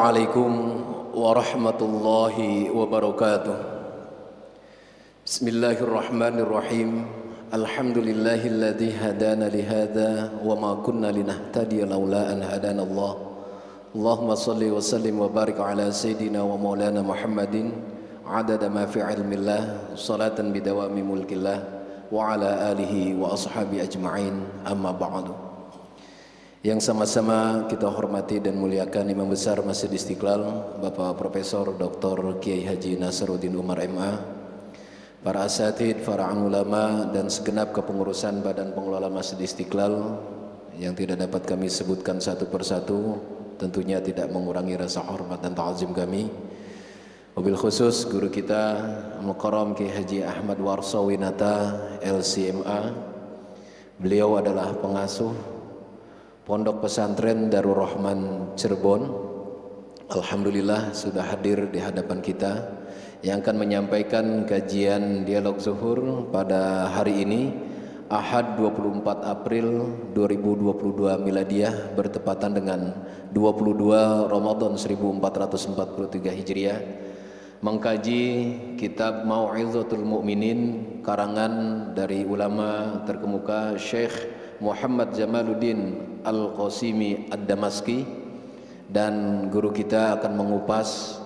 Assalamualaikum warahmatullahi wabarakatuh. Bismillahirrahmanirrahim. Alhamdulillahilladzi hadana lihada wa ma kunna linahtadiya laula an hadana Allah. Allahumma salli wa sallim wa barik ala sayyidina wa maulana Muhammadin adada ma fi ilmillah salatan bidawami mulkillah wa ala alihi wa ashabi ajma'in, amma ba'du. Yang sama-sama kita hormati dan muliakan Imam Besar Masjid Istiqlal Bapak Profesor Dr. Kiai Haji Nasaruddin Umar MA, para asatid, para ulama dan segenap kepengurusan Badan Pengelola Masjid Istiqlal yang tidak dapat kami sebutkan satu persatu, tentunya tidak mengurangi rasa hormat dan ta'zim kami. Wabil khusus guru kita Mukarram Kiai Haji Ahmad Warsawinata LCMA. Beliau adalah pengasuh Pondok Pesantren Darul Rahman Cirebon. Alhamdulillah sudah hadir di hadapan kita yang akan menyampaikan kajian dialog zuhur pada hari ini Ahad 24 April 2022 Miladiyah bertepatan dengan 22 Ramadan 1443 Hijriah, mengkaji kitab Mau'izatul Mu'minin karangan dari ulama terkemuka Syekh Muhammad Jamaluddin Al-Qasimi Ad-Damaski, dan guru kita akan mengupas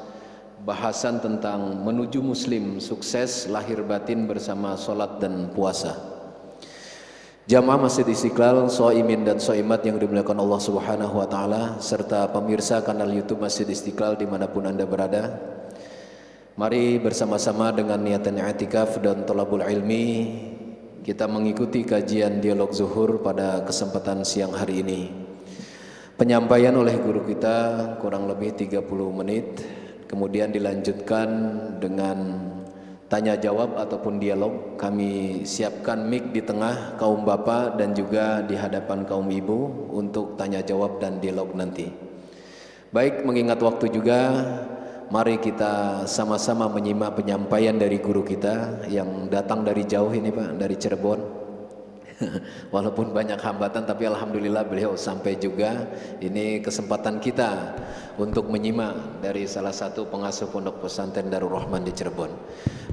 bahasan tentang menuju muslim sukses lahir batin bersama salat dan puasa. Jamaah Masjid Istiqlal, shaimin dan shaimat yang dimuliakan Allah Subhanahu wa taala, serta pemirsa kanal YouTube Masjid Istiqlal dimanapun Anda berada. Mari bersama-sama dengan niatan i'tikaf dan thalabul ilmi kita mengikuti kajian dialog zuhur pada kesempatan siang hari ini. Penyampaian oleh guru kita kurang lebih 30 menit, kemudian dilanjutkan dengan tanya jawab ataupun dialog. Kami siapkan mic di tengah kaum bapak dan juga di hadapan kaum ibu untuk tanya jawab dan dialog nanti. Baik, mengingat waktu juga, mari kita sama-sama menyimak penyampaian dari guru kita yang datang dari jauh ini Pak, dari Cirebon. Walaupun banyak hambatan tapi alhamdulillah beliau sampai juga. Ini kesempatan kita untuk menyimak dari salah satu pengasuh Pondok Pesantren Darul Rahman di Cirebon.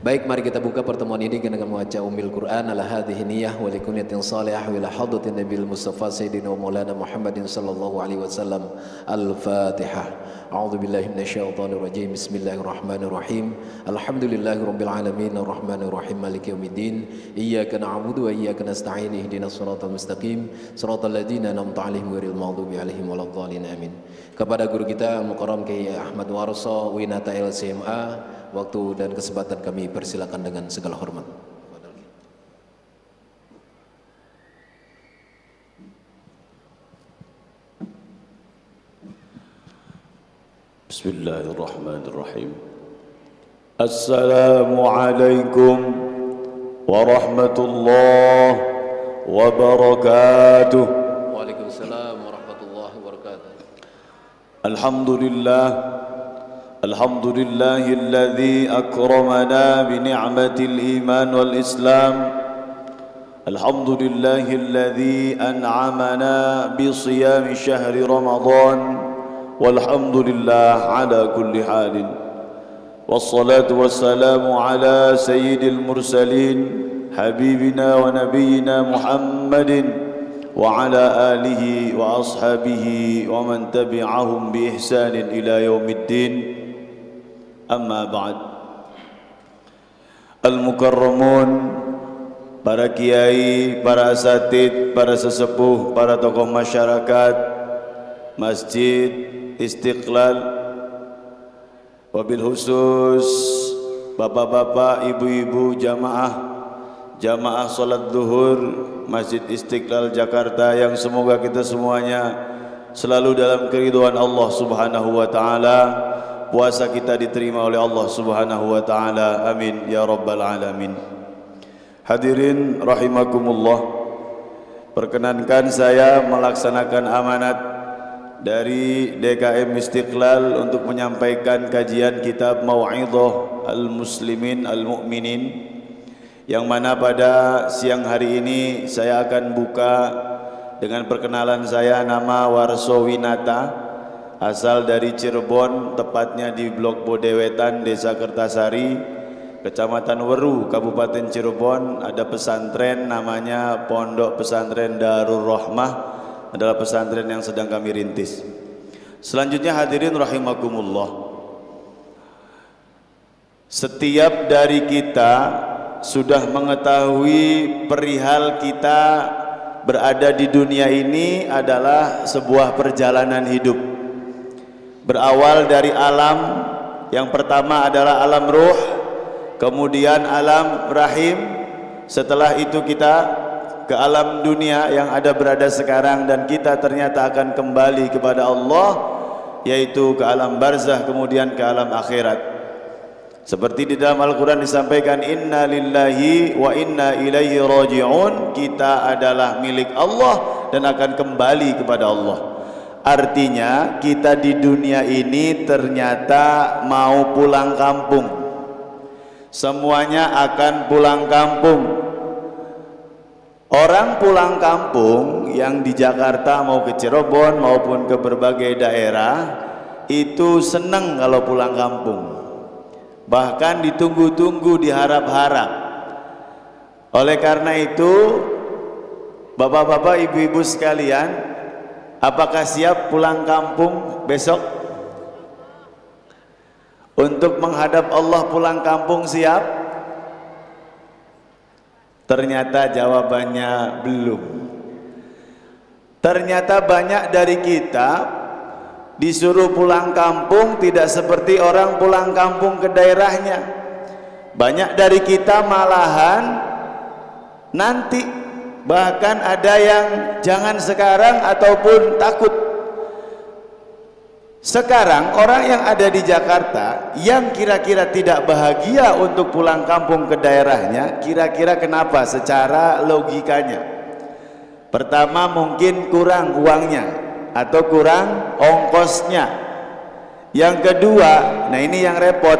Baik, mari kita buka pertemuan ini dengan membaca Ummul Quran ala hadhihi niyyah wa likunyatin salihah wa ila hadratin Nabil Mustafa Sayyidina wa Maulana Muhammadin sallallahu alaihi wasallam. Al-Fatihah. A'udzu billahi minasyaitonir rajim. Bismillahirrahmanirrahim. Alhamdulillahirabbil alamin arrahmanir rahim maliki yaumiddin. Iyyaka na'budu wa iyyaka nasta'in ihdinas siratal mustaqim siratal ladzina an'amta 'alaihim ghairil maghdubi 'alaihim waladdallin amin. Kepada guru kita Mukarram Kiai Ahmad Warsawinata LCMA, waktu dan kesempatan kami persilakan dengan segala hormat. Bismillahirrahmanirrahim. Assalamualaikum warahmatullahi wabarakatuh. Waalaikumsalam warahmatullahi wabarakatuh. Alhamdulillah, alhamdulillahilladzi akramana bi ni'matil iman wal islam. Alhamdulillahilladzi an'amana bi siyami syahri Ramadan. Walhamdulillah ala kulli halin. Wassalatu wassalamu ala sayyidil mursalin habibina wa nabiyyina Muhammadin wa ala alihi wa ashabihi wa man tabi'ahum bi ihsanin ila yaumiddin. Amma ba'd. Al-mukarramun, para kiai, para asatid, para sesepuh, para tokoh masyarakat Masjid Istiqlal, wabil khusus bapak-bapak, ibu-ibu, jamaah salat zuhur Masjid Istiqlal Jakarta, yang semoga kita semuanya selalu dalam keridhaan Allah Subhanahu wa taala, puasa kita diterima oleh Allah Subhanahu wa taala, amin ya rabbal alamin. Hadirin rahimakumullah, perkenankan saya melaksanakan amanat dari DKM Istiqlal untuk menyampaikan kajian kitab Mau'izah Al-Muslimin Al-Mu'minin, yang mana pada siang hari ini saya akan buka dengan perkenalan saya. Nama Warsawinata asal dari Cirebon, tepatnya di Blok Bodewetan, Desa Kertasari, Kecamatan Weru, Kabupaten Cirebon. Ada pesantren namanya Pondok Pesantren Darul Rahmah, adalah pesantren yang sedang kami rintis. Selanjutnya hadirin rahimakumullah, setiap dari kita sudah mengetahui perihal kita berada di dunia ini adalah sebuah perjalanan hidup. Berawal dari alam, yang pertama adalah alam ruh, kemudian alam rahim, setelah itu kita ke alam dunia yang ada berada sekarang, dan kita ternyata akan kembali kepada Allah, yaitu ke alam barzah, kemudian ke alam akhirat. Seperti di dalam Al-Quran disampaikan, inna lillahi wa inna ilaihi raji'un, kita adalah milik Allah dan akan kembali kepada Allah. Artinya kita di dunia ini ternyata mau pulang kampung, semuanya akan pulang kampung. Orang pulang kampung yang di Jakarta mau ke Cirebon maupun ke berbagai daerah itu seneng kalau pulang kampung, bahkan ditunggu-tunggu, diharap-harap. Oleh karena itu, bapak-bapak, ibu-ibu sekalian, apakah siap pulang kampung besok? Untuk menghadap Allah pulang kampung siap? Ternyata jawabannya belum. Ternyata banyak dari kita disuruh pulang kampung tidak seperti orang pulang kampung ke daerahnya. Banyak dari kita malahan nanti, bahkan ada yang jangan sekarang ataupun takut. Sekarang orang yang ada di Jakarta yang kira-kira tidak bahagia untuk pulang kampung ke daerahnya, kira-kira kenapa? Secara logikanya, pertama mungkin kurang uangnya atau kurang ongkosnya. Yang kedua, nah ini yang repot,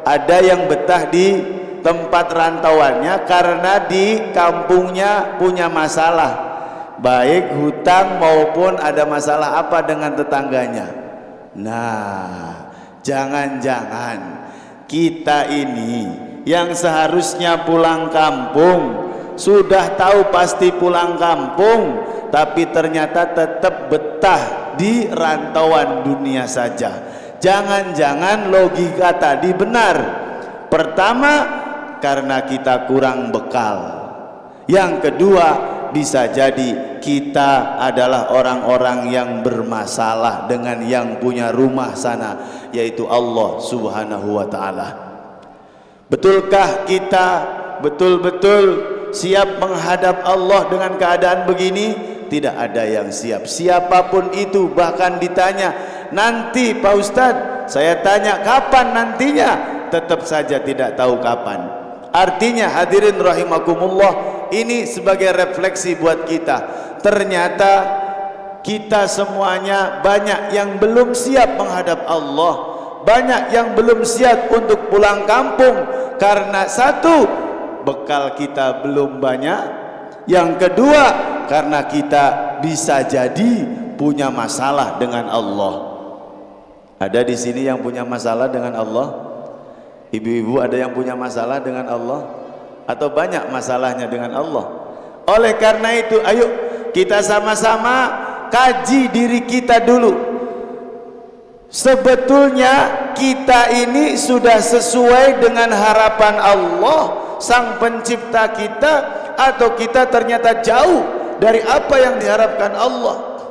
ada yang betah di tempat rantauannya karena di kampungnya punya masalah, baik hutang maupun ada masalah apa dengan tetangganya. Nah, jangan-jangan kita ini yang seharusnya pulang kampung, sudah tahu pasti pulang kampung, tapi ternyata tetap betah di rantauan dunia saja. Jangan-jangan logika tadi benar. Pertama, karena kita kurang bekal. Yang kedua, bisa jadi kita adalah orang-orang yang bermasalah dengan yang punya rumah sana, yaitu Allah Subhanahu wa ta'ala. Betulkah kita betul-betul siap menghadap Allah dengan keadaan begini? Tidak ada yang siap, siapapun itu. Bahkan ditanya, nanti Pak Ustadz, saya tanya kapan nantinya, tetap saja tidak tahu kapan. Artinya hadirin rahimakumullah, ini sebagai refleksi buat kita. Ternyata kita semuanya banyak yang belum siap menghadap Allah, banyak yang belum siap untuk pulang kampung. Karena satu, bekal kita belum banyak. Yang kedua, karena kita bisa jadi punya masalah dengan Allah. Ada di sini yang punya masalah dengan Allah? Ibu-ibu ada yang punya masalah dengan Allah? Atau banyak masalahnya dengan Allah? Oleh karena itu, ayo kita sama-sama kaji diri kita dulu. Sebetulnya kita ini sudah sesuai dengan harapan Allah, Sang Pencipta kita, atau kita ternyata jauh dari apa yang diharapkan Allah?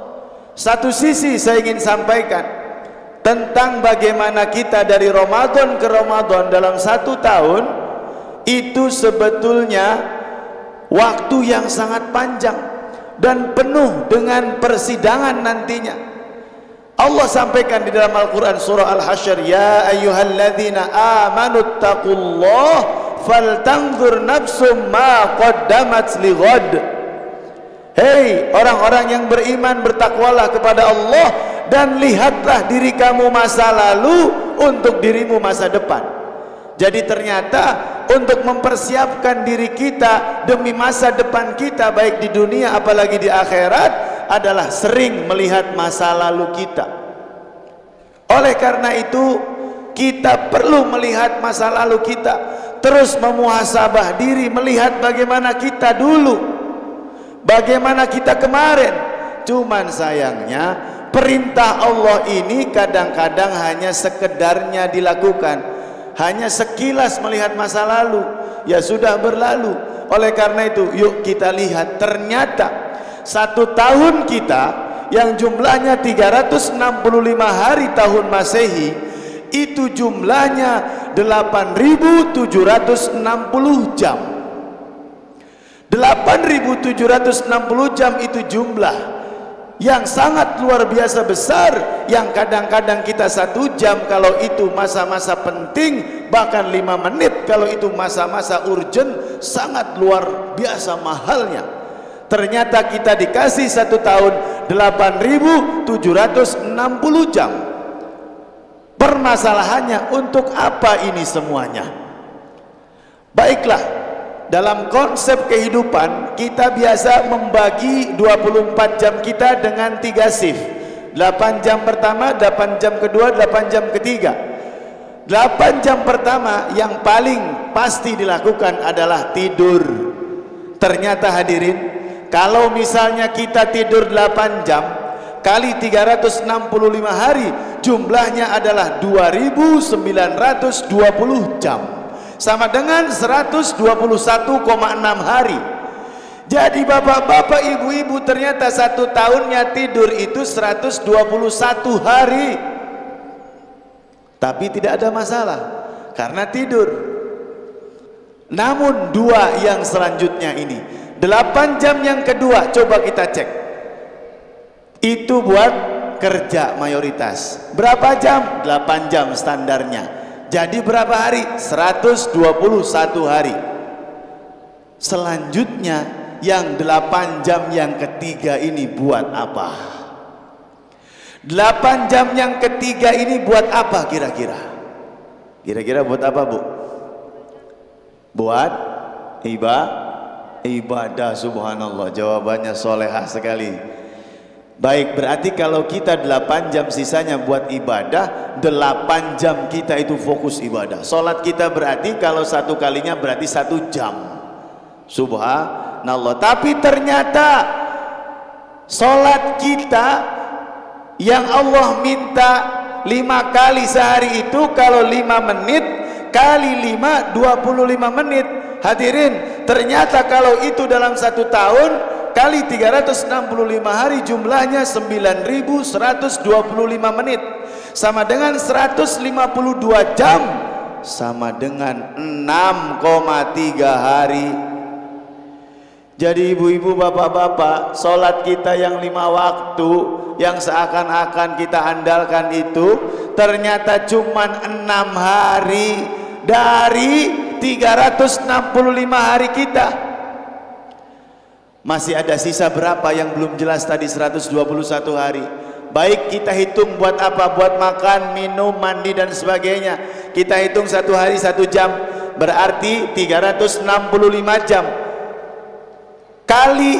Satu sisi saya ingin sampaikan tentang bagaimana kita dari Ramadan ke Ramadan dalam satu tahun itu sebetulnya waktu yang sangat panjang dan penuh dengan persidangan nantinya. Allah sampaikan di dalam Al-Quran surah Al-Hasyr, ya ayyuhalladzina amanu taqullah faltanzur nafsum ma qaddamat lighad. Hei orang-orang yang beriman, bertakwalah kepada Allah dan lihatlah diri kamu masa lalu untuk dirimu masa depan. Jadi ternyata untuk mempersiapkan diri kita demi masa depan kita, baik di dunia apalagi di akhirat, adalah sering melihat masa lalu kita. Oleh karena itu kita perlu melihat masa lalu kita, terus memuhasabah diri, melihat bagaimana kita dulu, bagaimana kita kemarin. Cuman sayangnya perintah Allah ini kadang-kadang hanya sekedarnya dilakukan, hanya sekilas melihat masa lalu, ya sudah berlalu. Oleh karena itu yuk kita lihat, ternyata 1 tahun kita yang jumlahnya 365 hari tahun Masehi, itu jumlahnya 8.760 jam. 8.760 jam itu jumlah yang sangat luar biasa besar, yang kadang-kadang kita 1 jam kalau itu masa-masa penting, bahkan 5 menit kalau itu masa-masa urgent, sangat luar biasa mahalnya. Ternyata kita dikasih 1 tahun 8.760 jam. Permasalahannya, untuk apa ini semuanya? Baiklah, dalam konsep kehidupan kita biasa membagi 24 jam kita dengan 3 shift. 8 jam pertama, 8 jam kedua, 8 jam ketiga. 8 jam pertama yang paling pasti dilakukan adalah tidur. Ternyata hadirin, kalau misalnya kita tidur 8 jam kali 365 hari, jumlahnya adalah 2.920 jam, sama dengan 121,6 hari. Jadi bapak-bapak, ibu-ibu, ternyata 1 tahunnya tidur itu 121 hari. Tapi tidak ada masalah karena tidur. Namun 2 yang selanjutnya ini, 8 jam yang kedua, coba kita cek. Itu buat kerja mayoritas. Berapa jam? 8 jam standarnya. Jadi berapa hari? 121 hari. Selanjutnya yang 8 jam yang ketiga ini buat apa? 8 jam yang ketiga ini buat apa kira-kira? Kira-kira buat apa, Bu? Buat ibadah. Subhanallah, jawabannya solehah sekali. Baik, berarti kalau kita 8 jam sisanya buat ibadah, 8 jam kita itu fokus ibadah. Sholat kita berarti kalau 1 kalinya berarti 1 jam. Subhanallah. Tapi ternyata sholat kita yang Allah minta 5 kali sehari itu, kalau 5 menit kali 5, 25 menit. Hadirin, ternyata kalau itu dalam 1 tahun kali 365 hari, jumlahnya 9.125 menit, sama dengan 152 jam, sama dengan 6,3 hari. Jadi ibu-ibu, bapak-bapak, sholat kita yang 5 waktu yang seakan-akan kita andalkan itu ternyata cuman 6 hari dari 365 hari kita. Masih ada sisa berapa yang belum jelas tadi, 121 hari. Baik, kita hitung buat apa? Buat makan, minum, mandi dan sebagainya. Kita hitung 1 hari 1 jam, berarti 365 jam kali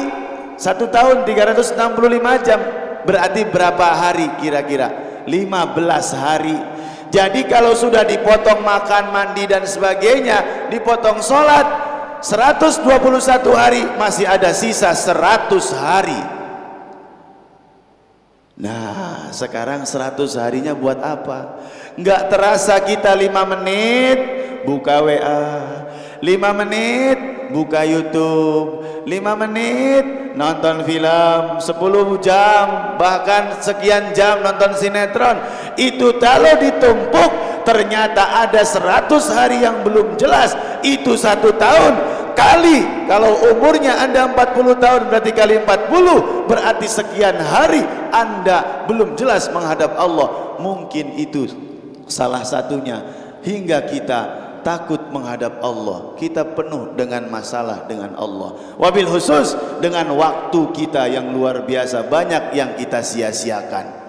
1 tahun 365 jam, berarti berapa hari kira-kira? 15 hari. Jadi kalau sudah dipotong makan, mandi dan sebagainya, dipotong sholat 121 hari, masih ada sisa 100 hari. Nah, sekarang 100 harinya buat apa? Nggak terasa kita 5 menit buka WA, 5 menit buka YouTube, 5 menit nonton film, 10 jam bahkan sekian jam nonton sinetron. Itu kalau ditumpuk ternyata ada 100 hari yang belum jelas. Itu 1 tahun kali, kalau umurnya Anda 40 tahun berarti kali 40, berarti sekian hari Anda belum jelas menghadap Allah. Mungkin itu salah satunya, hingga kita takut menghadap Allah. Kita penuh dengan masalah dengan Allah, wabil khusus dengan waktu kita yang luar biasa banyak yang kita sia-siakan.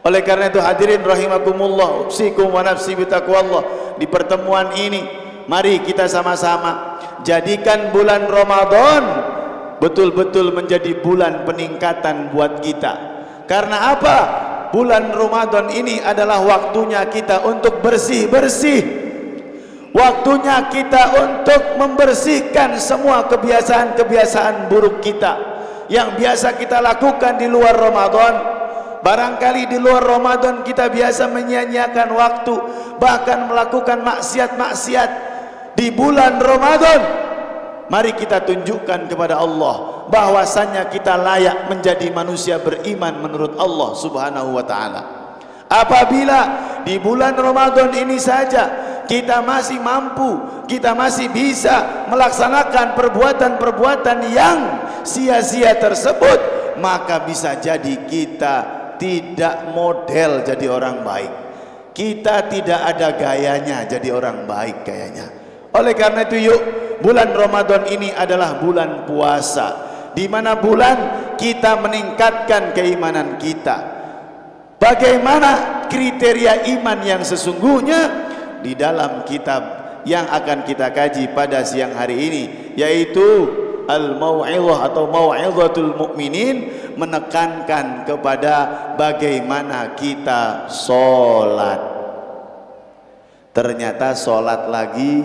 Oleh karena itu hadirin rahimakumullah, usikum wa nafsi bitaqwallah. Di pertemuan ini mari kita sama-sama jadikan bulan Ramadan betul-betul menjadi bulan peningkatan buat kita. Karena apa? bulan Ramadan ini adalah waktunya kita untuk bersih-bersih. Waktunya kita untuk membersihkan semua kebiasaan-kebiasaan buruk kita yang biasa kita lakukan di luar Ramadan. Barangkali di luar Ramadan kita biasa menyia-nyiakan waktu, bahkan melakukan maksiat-maksiat. Di bulan Ramadan, mari kita tunjukkan kepada Allah bahwasannya kita layak menjadi manusia beriman menurut Allah Subhanahu wa ta'ala. Apabila di bulan Ramadan ini saja kita masih mampu, kita masih bisa melaksanakan perbuatan-perbuatan yang sia-sia tersebut, maka bisa jadi kita tidak model jadi orang baik. Kita tidak ada gayanya jadi orang baik kayaknya. Oleh karena itu yuk, bulan Ramadan ini adalah bulan puasa, di mana bulan kita meningkatkan keimanan kita. Bagaimana kriteria iman yang sesungguhnya di dalam kitab yang akan kita kaji pada siang hari ini, yaitu Al-Mau'izah atau Mau'izatul Mu'minin, menekankan kepada bagaimana kita sholat. Ternyata sholat lagi.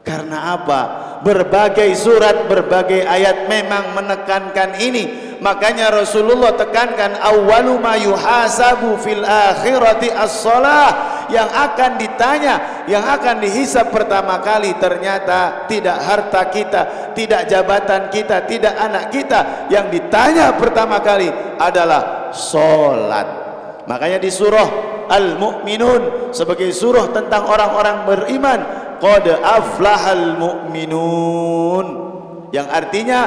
Karena apa? Berbagai surat, berbagai ayat memang menekankan ini. Makanya Rasulullah tekankan awwalu ma yuhasabu fil akhirati as-shalah. Yang akan ditanya, yang akan dihisab pertama kali ternyata tidak harta kita, tidak jabatan kita, tidak anak kita. Yang ditanya pertama kali adalah sholat. Makanya di surah Al-Mu'minun sebagai surah tentang orang-orang beriman, qad aflahal mu'minun, yang artinya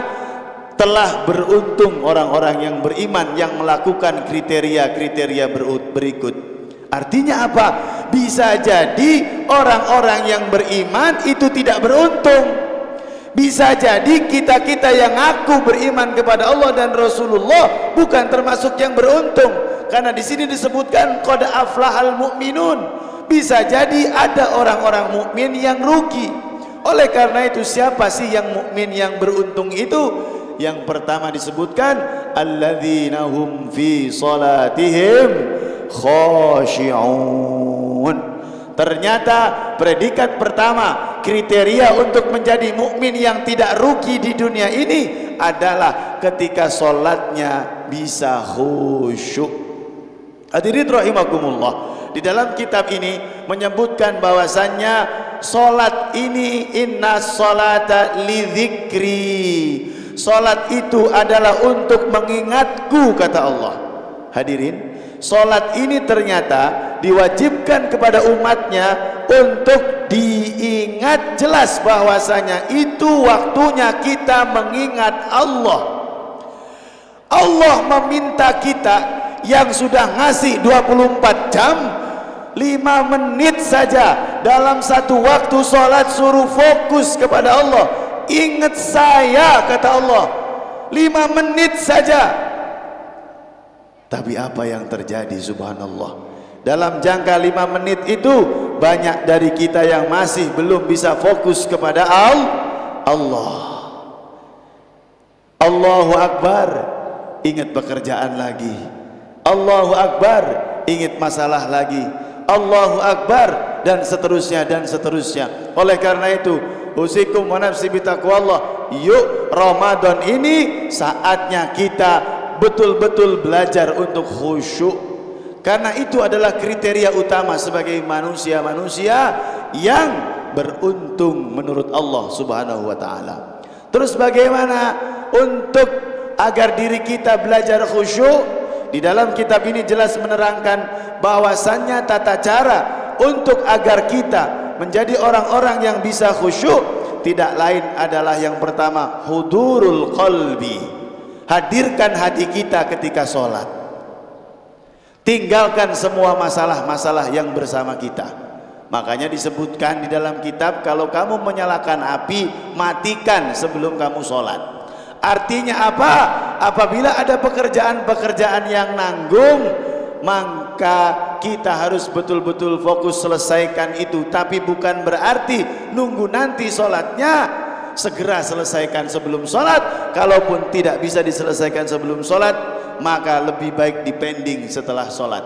telah beruntung orang-orang yang beriman yang melakukan kriteria-kriteria berikut. Artinya apa? Bisa jadi orang-orang yang beriman itu tidak beruntung. Bisa jadi kita-kita yang ngaku beriman kepada Allah dan Rasulullah bukan termasuk yang beruntung. Karena di sini disebutkan qad aflahal mu'minun. Bisa jadi ada orang-orang mukmin yang rugi. Oleh karena itu, siapa sih yang mukmin yang beruntung itu? Yang pertama disebutkan alladzina hum fi salatihim khashi'un. Ternyata predikat pertama, kriteria untuk menjadi mukmin yang tidak rugi di dunia ini adalah ketika sholatnya bisa khusyuk. Hadirin rahimakumullah, di dalam kitab ini menyebutkan bahwasannya sholat ini inna sholata lidzikri, sholat itu adalah untuk mengingatku, kata Allah. Hadirin, sholat ini ternyata diwajibkan kepada umatnya untuk diingat jelas bahwasanya itu waktunya kita mengingat Allah. Allah meminta kita yang sudah ngasih 24 jam, 5 menit saja dalam satu waktu sholat suruh fokus kepada Allah. Ingat saya, kata Allah, 5 menit saja. Tapi apa yang terjadi, subhanallah, dalam jangka 5 menit itu banyak dari kita yang masih belum bisa fokus kepada Allah. Allahu Akbar, ingat pekerjaan lagi. Allahu Akbar, ingat masalah lagi. Allahu Akbar, dan seterusnya dan seterusnya. Oleh karena itu, usikum wa nafsi bitaqwallah. Yuk, Ramadan ini saatnya kita betul-betul belajar untuk khusyuk. Karena itu adalah kriteria utama sebagai manusia-manusia yang beruntung menurut Allah Subhanahu wa ta'ala. Terus bagaimana untuk agar diri kita belajar khusyuk? Di dalam kitab ini jelas menerangkan bahwasannya tata cara untuk agar kita menjadi orang-orang yang bisa khusyuk tidak lain adalah yang pertama, hudurul qalbi. Hadirkan hati kita ketika sholat. Tinggalkan semua masalah-masalah yang bersama kita. Makanya disebutkan di dalam kitab, kalau kamu menyalakan api, matikan sebelum kamu sholat. Artinya apa? Apabila ada pekerjaan-pekerjaan yang nanggung, maka kita harus betul-betul fokus selesaikan itu. Tapi bukan berarti nunggu nanti sholatnya, segera selesaikan sebelum sholat. Kalaupun tidak bisa diselesaikan sebelum sholat, maka lebih baik dipending setelah sholat.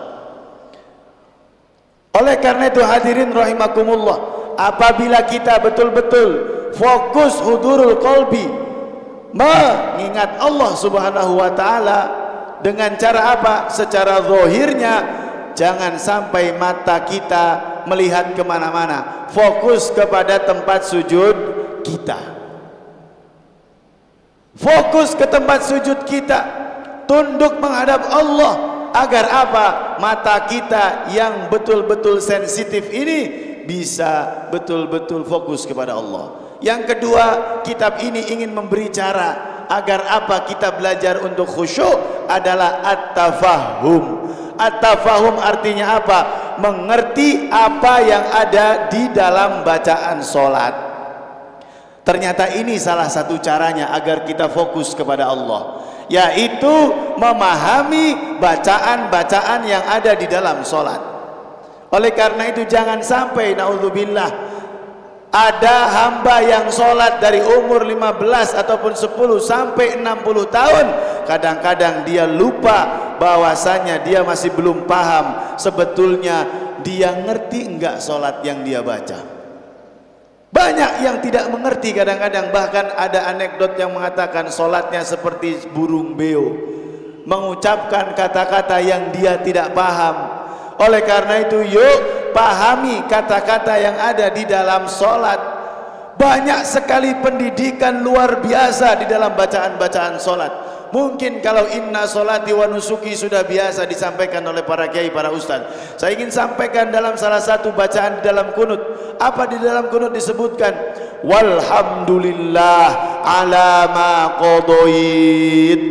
Oleh karena itu hadirin rahimakumullah, apabila kita betul-betul fokus hudurul qalbi mengingat Allah subhanahu wa ta'ala dengan cara apa? Secara zahirnya, jangan sampai mata kita melihat kemana-mana, fokus kepada tempat sujud kita, fokus ke tempat sujud kita, tunduk menghadap Allah. Agar apa? Mata kita yang betul-betul sensitif ini bisa betul-betul fokus kepada Allah. Yang kedua, kitab ini ingin memberi cara agar apa? Kita belajar untuk khusyuk adalah at-tafahum. At-tafahum artinya apa? Mengerti apa yang ada di dalam bacaan sholat. Ternyata ini salah satu caranya agar kita fokus kepada Allah, yaitu memahami bacaan-bacaan yang ada di dalam sholat. Oleh karena itu jangan sampai naudzubillah ada hamba yang sholat dari umur 15 ataupun 10 sampai 60 tahun, kadang-kadang dia lupa bahwasanya dia masih belum paham sebetulnya dia ngerti enggak sholat yang dia baca. Banyak yang tidak mengerti kadang-kadang, bahkan ada anekdot yang mengatakan sholatnya seperti burung beo, mengucapkan kata-kata yang dia tidak paham. Oleh karena itu yuk pahami kata-kata yang ada di dalam sholat. Banyak sekali pendidikan luar biasa di dalam bacaan-bacaan sholat. Mungkin kalau inna sholati wa nusuki sudah biasa disampaikan oleh para kiai, para ustaz, saya ingin sampaikan dalam salah satu bacaan di dalam kunut. Apa di dalam kunut disebutkan? Walhamdulillah ala ma qadait,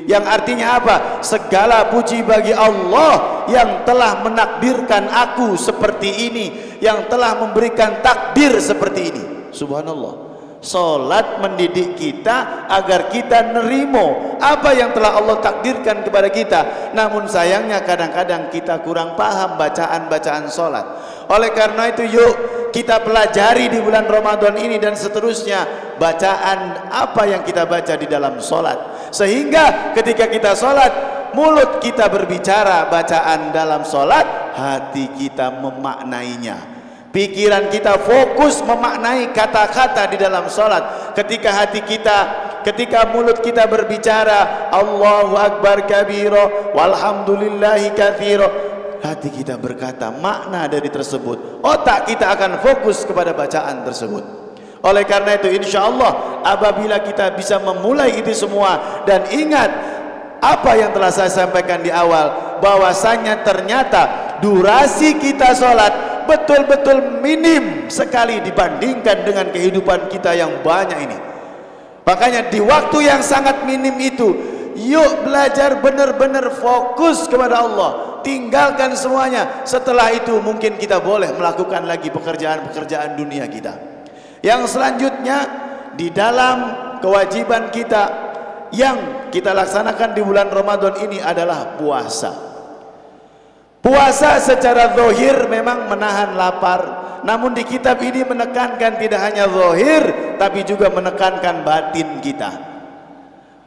yang artinya apa? Segala puji bagi Allah yang telah menakdirkan aku seperti ini, yang telah memberikan takdir seperti ini. Subhanallah. Salat mendidik kita agar kita nerimo apa yang telah Allah takdirkan kepada kita. Namun sayangnya kadang-kadang kita kurang paham bacaan-bacaan salat. Oleh karena itu yuk kita pelajari di bulan Ramadan ini dan seterusnya bacaan apa yang kita baca di dalam salat, sehingga ketika kita salat mulut kita berbicara bacaan dalam salat, hati kita memaknainya. Pikiran kita fokus memaknai kata-kata di dalam salat. Ketika mulut kita berbicara Allahu Akbar kabira walhamdulillahi katsira, hati kita berkata makna dari tersebut. Otak kita akan fokus kepada bacaan tersebut. Oleh karena itu insyaallah apabila kita bisa memulai itu semua, dan ingat apa yang telah saya sampaikan di awal, bahwasanya ternyata durasi kita sholat betul-betul minim sekali dibandingkan dengan kehidupan kita yang banyak ini. Makanya di waktu yang sangat minim itu, yuk belajar benar-benar fokus kepada Allah, tinggalkan semuanya. Setelah itu mungkin kita boleh melakukan lagi pekerjaan-pekerjaan dunia kita. Yang selanjutnya di dalam kewajiban kita yang kita laksanakan di bulan Ramadan ini adalah puasa. Puasa secara zahir memang menahan lapar, namun di kitab ini menekankan tidak hanya zahir tapi juga menekankan batin kita.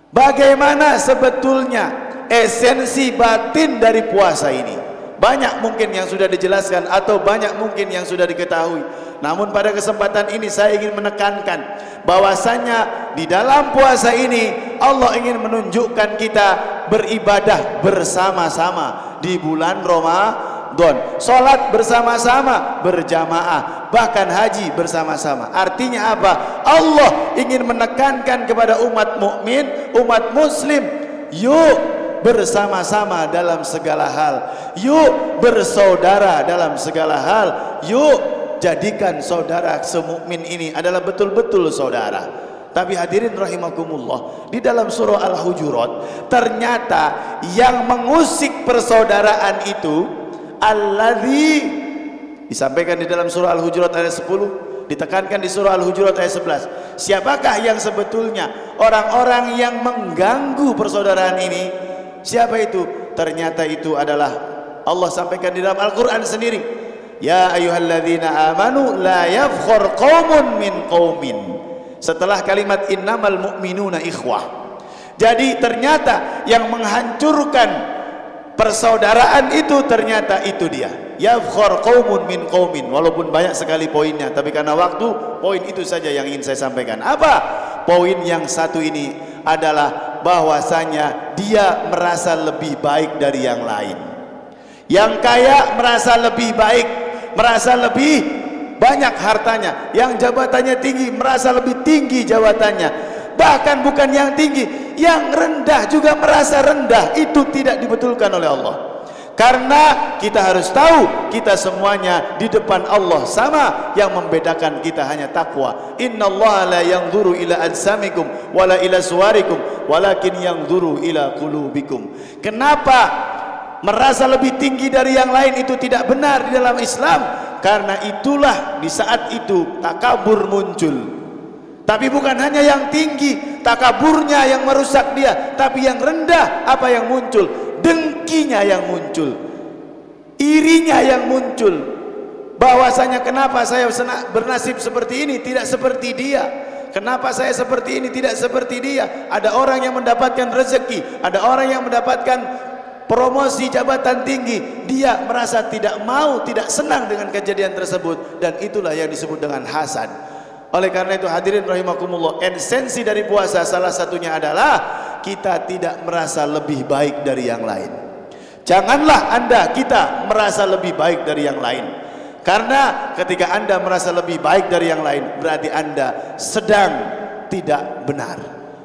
Bagaimana sebetulnya esensi batin dari puasa ini? Banyak mungkin yang sudah dijelaskan atau banyak mungkin yang sudah diketahui. Namun pada kesempatan ini saya ingin menekankan bahwasanya di dalam puasa ini Allah ingin menunjukkan kita beribadah bersama-sama di bulan Ramadan. Salat bersama-sama, berjamaah, bahkan haji bersama-sama. Artinya apa? Allah ingin menekankan kepada umat mukmin, umat muslim, yuk bersama-sama dalam segala hal, yuk bersaudara dalam segala hal, yuk jadikan saudara semukmin ini adalah betul-betul saudara. Tapi hadirin rahimakumullah, di dalam surah Al-Hujurat ternyata yang mengusik persaudaraan itu alladzi disampaikan di dalam surah Al-Hujurat ayat 10, ditekankan di surah Al-Hujurat ayat 11. Siapakah yang sebetulnya orang-orang yang mengganggu persaudaraan ini? Siapa itu? Ternyata itu adalah Allah sampaikan di dalam Al-Quran sendiri. Ya ayyuhalladzina amanu la yafkhur qaumun min qaumin. Setelah kalimat innamal mu'minuna ikhwah, Jadi ternyata yang menghancurkan persaudaraan itu ternyata itu dia. Yafkhar qaumun min qaumin. Walaupun banyak sekali poinnya, tapi karena waktu, poin itu saja yang ingin saya sampaikan. Apa? Poin yang satu ini adalah bahwasanya dia merasa lebih baik dari yang lain. Yang kaya merasa lebih baik, merasa lebih banyak hartanya. Yang jabatannya tinggi merasa lebih tinggi jabatannya. Bahkan bukan yang tinggi, yang rendah juga merasa rendah. Itu tidak dibetulkan oleh Allah. Karena kita harus tahu, kita semuanya di depan Allah sama. Yang membedakan kita hanya takwa. Innallaha la yanzuru ila ajsamikum wala ila suwarikum walakin yanzuru ila qulubikum. Kenapa merasa lebih tinggi dari yang lain itu tidak benar di dalam Islam? Karena itulah di saat itu takabur muncul. Tapi bukan hanya yang tinggi takaburnya yang merusak dia, tapi yang rendah apa yang muncul? Dengkinya yang muncul, irinya yang muncul. Bahwasanya kenapa saya bernasib seperti ini, tidak seperti dia? Kenapa saya seperti ini, tidak seperti dia? Ada orang yang mendapatkan rezeki, ada orang yang mendapatkan promosi jabatan tinggi, dia merasa tidak mau, tidak senang dengan kejadian tersebut, dan itulah yang disebut dengan hasad. Oleh karena itu hadirin rahimakumullah, esensi dari puasa salah satunya adalah kita tidak merasa lebih baik dari yang lain. Janganlah kita merasa lebih baik dari yang lain. Karena ketika Anda merasa lebih baik dari yang lain, berarti Anda sedang tidak benar.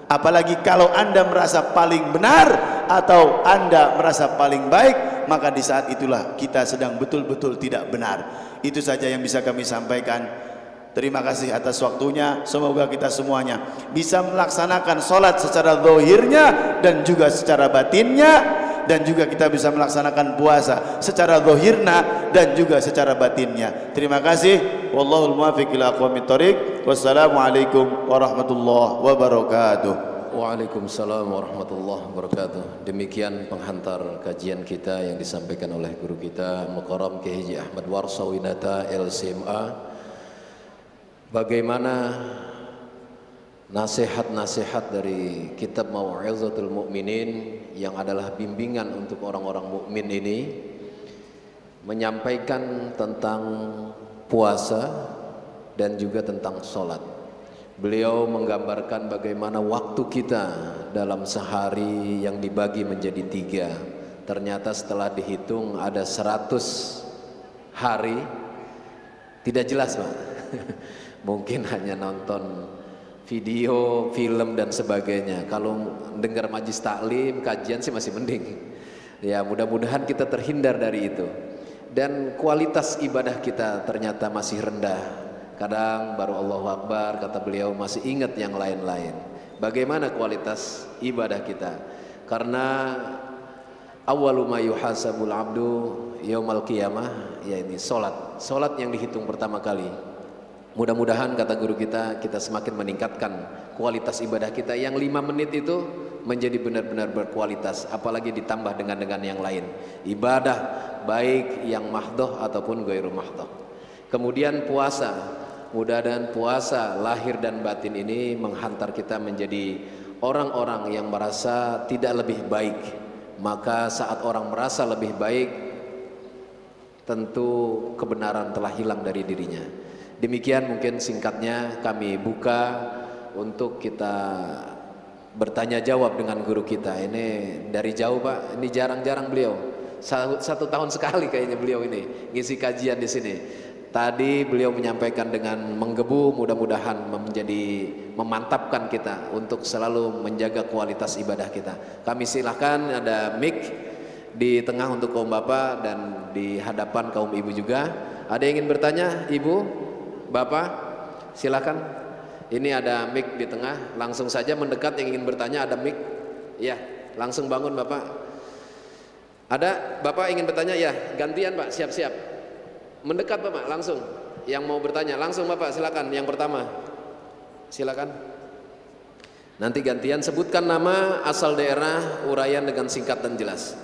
Apalagi kalau Anda merasa paling benar atau Anda merasa paling baik, maka di saat itulah kita sedang betul-betul tidak benar. Itu saja yang bisa kami sampaikan. Terima kasih atas waktunya. Semoga kita semuanya bisa melaksanakan sholat secara zahirnya dan juga secara batinnya, dan juga kita bisa melaksanakan puasa secara zahirna dan juga secara batinnya. Terima kasih. Wallahul muwaffiq ila aqwamit thoriq. Wassalamualaikum warahmatullahi wabarakatuh. Waalaikumsalam warahmatullahi wabarakatuh. Demikian penghantar kajian kita yang disampaikan oleh guru kita Mukarram Kiai Haji Ahmad Warsawinata LCMA. Bagaimana nasihat-nasihat dari kitab Mau'izatul Mu'minin yang adalah bimbingan untuk orang-orang mukmin ini, menyampaikan tentang puasa dan juga tentang sholat. Beliau menggambarkan bagaimana waktu kita dalam sehari yang dibagi menjadi 3. Ternyata setelah dihitung ada 100 hari. Tidak jelas, Pak. Mungkin hanya nonton video, film dan sebagainya. Kalau dengar majlis taklim, kajian sih masih mending. Ya, mudah-mudahan kita terhindar dari itu. Dan kualitas ibadah kita ternyata masih rendah. Kadang baru Allahu Akbar, kata beliau, masih ingat yang lain-lain. Bagaimana kualitas ibadah kita? Karena awwalu ma yuhasabul abdu yaumal qiyamah, ya ini salat. Salat yang dihitung pertama kali. Mudah-mudahan kata guru kita semakin meningkatkan kualitas ibadah kita. Yang 5 menit itu menjadi benar-benar berkualitas, apalagi ditambah dengan yang lain. Ibadah baik yang mahdoh ataupun ghairu mahdoh. Kemudian puasa, mudah-mudahan puasa lahir dan batin ini menghantar kita menjadi orang-orang yang merasa tidak lebih baik. Maka saat orang merasa lebih baik, tentu kebenaran telah hilang dari dirinya. Demikian mungkin singkatnya kami buka untuk kita bertanya jawab dengan guru kita. Ini dari jauh, Pak. Ini jarang-jarang beliau. 1 tahun sekali kayaknya beliau ini ngisi kajian di sini. Tadi beliau menyampaikan dengan menggebu, mudah-mudahan memantapkan kita untuk selalu menjaga kualitas ibadah kita. Kami silahkan, ada mic di tengah untuk kaum bapak dan di hadapan kaum ibu juga. Ada yang ingin bertanya, ibu? Bapak, silakan. Ini ada mic di tengah, langsung saja mendekat yang ingin bertanya. Ada mic? Ya, langsung bangun Bapak. Ada Bapak ingin bertanya? Ya, gantian Pak, siap-siap. Mendekat Bapak, langsung. Yang mau bertanya, langsung Bapak, silakan. Yang pertama, silakan. Nanti gantian, sebutkan nama, asal daerah, uraian dengan singkat dan jelas.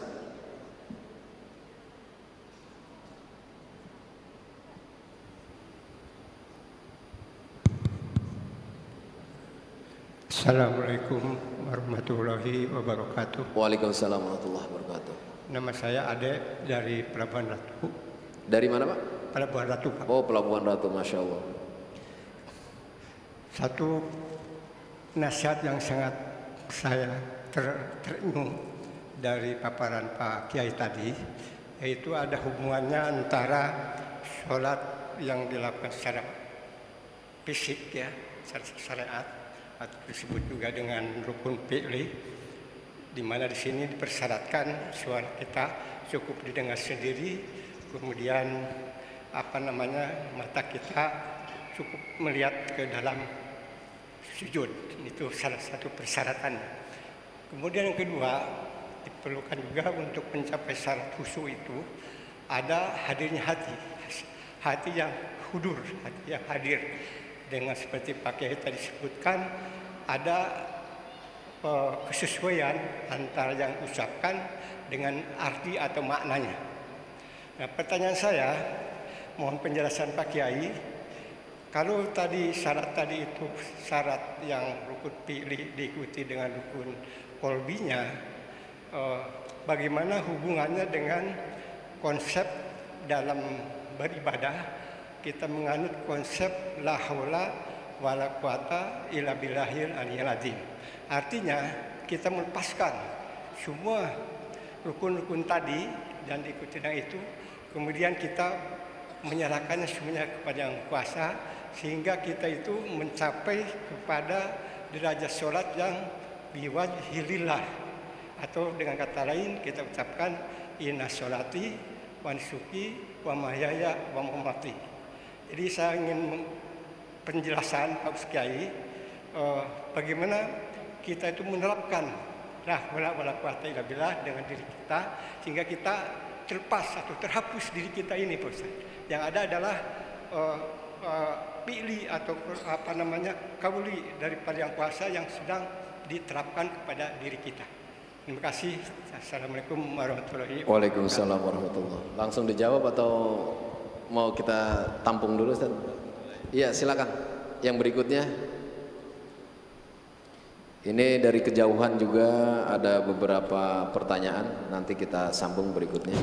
Assalamualaikum warahmatullahi wabarakatuh. Waalaikumsalam warahmatullahi wabarakatuh. Nama saya Ade dari Pelabuhan Ratu. Dari mana Pak? Pelabuhan Ratu, Pak. Oh, Pelabuhan Ratu, Masya Allah. Satu nasihat yang sangat saya terenyuh dari paparan Pak Kiai tadi, yaitu ada hubungannya antara sholat yang dilakukan secara fisik ya, secara syariat, atau disebut juga dengan rukun fi'li, di mana di sini dipersyaratkan suara kita cukup didengar sendiri, kemudian mata kita cukup melihat ke dalam sujud, itu salah satu persyaratan. Kemudian yang kedua, diperlukan juga untuk mencapai syarat khusyuk itu ada hadirnya hati yang hudur, hati yang hadir. Dengan seperti Pak Kiai tadi sebutkan, ada kesesuaian antara yang ucapkan dengan arti atau maknanya. Nah, pertanyaan saya, mohon penjelasan Pak Kiai. Kalau tadi syarat tadi itu syarat yang rukun fi'li diikuti dengan rukun kolbinya, bagaimana hubungannya dengan konsep dalam beribadah? Kita menganut konsep la haula wala quwata illa billahil aliyyil azim. Artinya kita melepaskan semua rukun-rukun tadi dan diikuti dengan itu, kemudian kita menyerahkannya semuanya kepada Yang Kuasa, sehingga kita itu mencapai kepada derajat sholat yang biwajhilillah, atau dengan kata lain kita ucapkan inna sholati wa nusuki wa mahyaya wa mamati. Jadi saya ingin penjelasan Pak Kiai, bagaimana kita itu menerapkan la haula wala quwata illa billah dengan diri kita, sehingga kita terlepas atau terhapus diri kita ini, Pak Ustaz. Yang ada adalah fi'li atau kauli daripada Yang Kuasa yang sedang diterapkan kepada diri kita. Terima kasih. Assalamualaikum warahmatullahi wabarakatuh. Waalaikumsalam warahmatullahi. Langsung dijawab atau mau kita tampung dulu, Ustaz? Iya, silakan. Yang berikutnya. Ini dari kejauhan juga ada beberapa pertanyaan, nanti kita sambung berikutnya.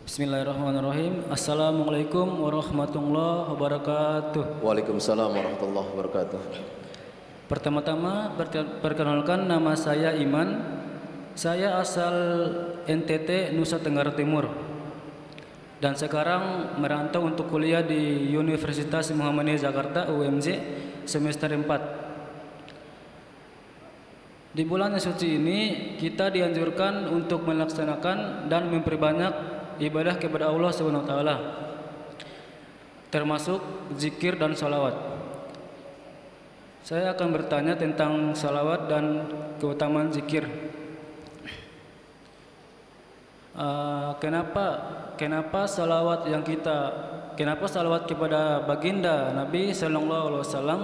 Bismillahirrahmanirrahim. Assalamualaikum warahmatullahi wabarakatuh. Waalaikumsalam warahmatullahi wabarakatuh. Pertama-tama perkenalkan, nama saya Iman. Saya asal NTT, Nusa Tenggara Timur. Dan sekarang merantau untuk kuliah di Universitas Muhammadiyah Jakarta UMJ semester 4. Di bulan suci ini kita dianjurkan untuk melaksanakan dan memperbanyak ibadah kepada Allah SWT, termasuk zikir dan salawat. Saya akan bertanya tentang salawat dan keutamaan zikir. Kenapa salawat kepada baginda Nabi Sallallahu Alaihi Wasallam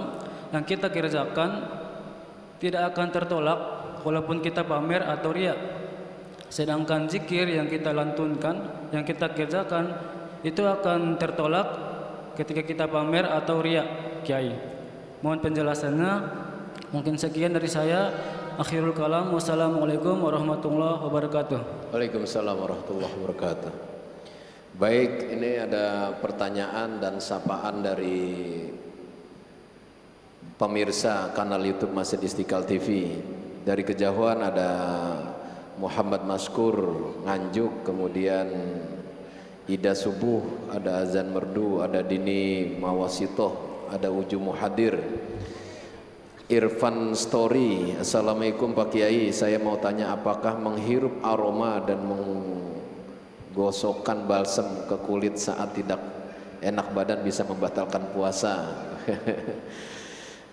yang kita kerjakan tidak akan tertolak walaupun kita pamer atau riya, sedangkan zikir yang kita lantunkan, yang kita kerjakan itu akan tertolak ketika kita pamer atau riya, Kiai. Mohon penjelasannya. Mungkin sekian dari saya. Akhirul kalam. Wassalamualaikum warahmatullahi wabarakatuh. Waalaikumsalam warahmatullahi wabarakatuh. Baik, ini ada pertanyaan dan sapaan dari pemirsa kanal YouTube Masjid Istiqlal TV. Dari kejauhan ada Muhammad Maskur Nganjuk, kemudian Ida Subuh, ada Azan Merdu, ada Dini Mawasitoh, ada Uju Muhadir, Irfan Story. Assalamualaikum Pak Kiai, saya mau tanya apakah menghirup aroma dan menggosokkan balsem ke kulit saat tidak enak badan bisa membatalkan puasa?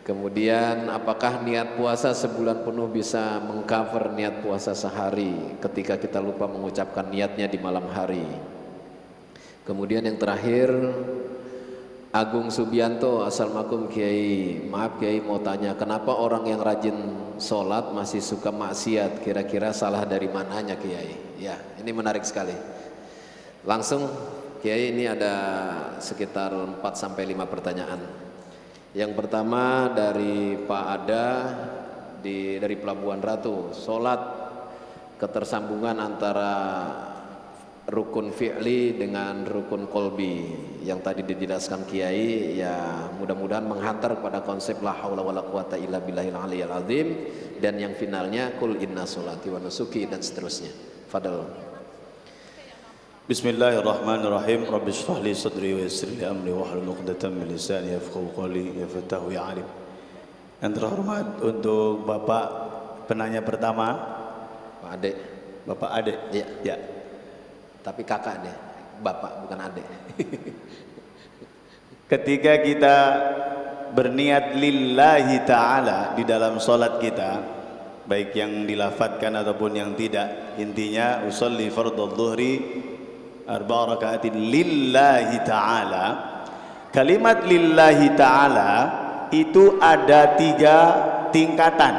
Kemudian apakah niat puasa sebulan penuh bisa mengcover niat puasa sehari ketika kita lupa mengucapkan niatnya di malam hari? Kemudian yang terakhir, Agung Subianto. Assalamualaikum Kiai, maaf Kiai mau tanya, kenapa orang yang rajin sholat masih suka maksiat? Kira-kira salah dari mananya Kiai? Ya, ini menarik sekali. Langsung Kiai, ini ada sekitar 4-5 pertanyaan. Yang pertama dari Pak Ada dari Pelabuhan Ratu, sholat ketersambungan antara rukun fi'li dengan rukun kolbi yang tadi dijelaskan Kiai, ya mudah-mudahan menghantar kepada konsep la haula wala quwata illa billahil aliyyil azim, dan yang finalnya kul inna sholati wa nusuki dan seterusnya. Fadal. Bismillahirrahmanirrahim. Rabbi shrah li sadri wa yassir li amri wahlul 'uqdatam min lisani yafqahu qawli. Ya Fatahu ya Alim. Yang terhormat untuk Bapak penanya pertama, Pak Ade. Bapak Ade. Iya. Ya. Tapi kakak deh, bapak bukan adik. Ketika kita berniat lillahi ta'ala di dalam sholat kita, baik yang dilafadzkan ataupun yang tidak, intinya usolli fardhu dhuhri arba'a raka'atin lillahi ta'ala. Kalimat lillahi ta'ala itu ada 3 tingkatan.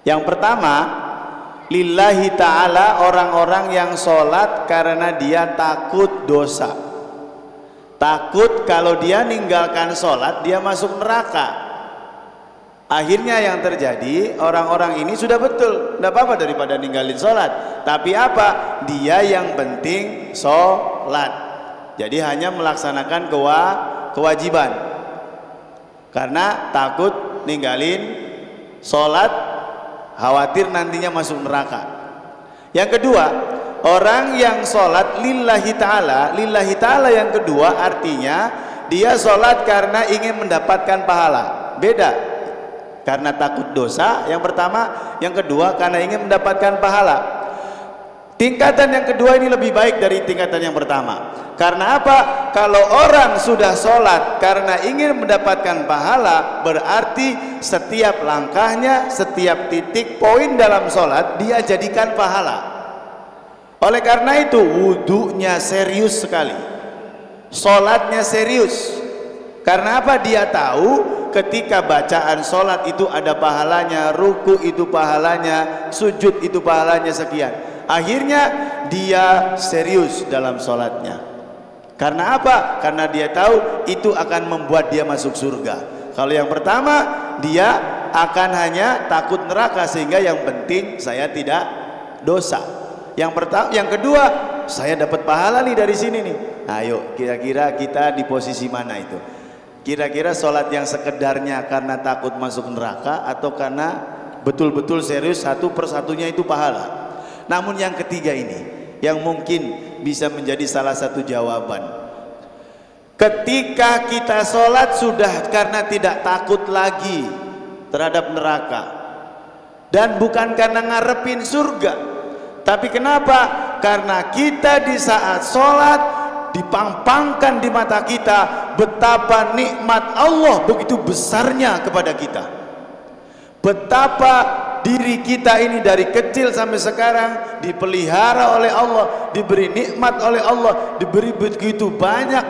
Yang pertama, lillahi ta'ala orang-orang yang sholat karena dia takut dosa, takut kalau dia ninggalkan sholat dia masuk neraka. Akhirnya yang terjadi, orang-orang ini sudah betul, tidak apa-apa daripada ninggalin sholat, tapi apa? Dia yang penting sholat, jadi hanya melaksanakan kewajiban karena takut ninggalin sholat, khawatir nantinya masuk neraka. Yang kedua, orang yang sholat lillahi ta'ala. Lillahi ta'ala yang kedua artinya dia sholat karena ingin mendapatkan pahala. Beda, karena takut dosa yang pertama, yang kedua karena ingin mendapatkan pahala. Tingkatan yang kedua ini lebih baik dari tingkatan yang pertama. Karena apa? Kalau orang sudah sholat karena ingin mendapatkan pahala, berarti setiap langkahnya, setiap titik poin dalam sholat dia jadikan pahala. Oleh karena itu wudunya serius sekali, sholatnya serius. Karena apa? Dia tahu ketika bacaan sholat itu ada pahalanya, ruku itu pahalanya, sujud itu pahalanya sekian. Akhirnya dia serius dalam sholatnya. Karena apa? Karena dia tahu itu akan membuat dia masuk surga. Kalau yang pertama, dia akan hanya takut neraka, sehingga yang penting saya tidak dosa. Yang kedua, saya dapat pahala nih dari sini nih. Ayo, kira-kira kita di posisi mana itu? Kira-kira sholat yang sekedarnya karena takut masuk neraka, atau karena betul-betul serius satu persatunya itu pahala? Namun yang ketiga ini yang mungkin bisa menjadi salah satu jawaban. Ketika kita sholat sudah karena tidak takut lagi terhadap neraka, dan bukan karena ngarepin surga, tapi kenapa? Karena kita di saat sholat dipampangkan di mata kita betapa nikmat Allah begitu besarnya kepada kita, betapa diri kita ini dari kecil sampai sekarang dipelihara oleh Allah, diberi nikmat oleh Allah, diberi begitu banyak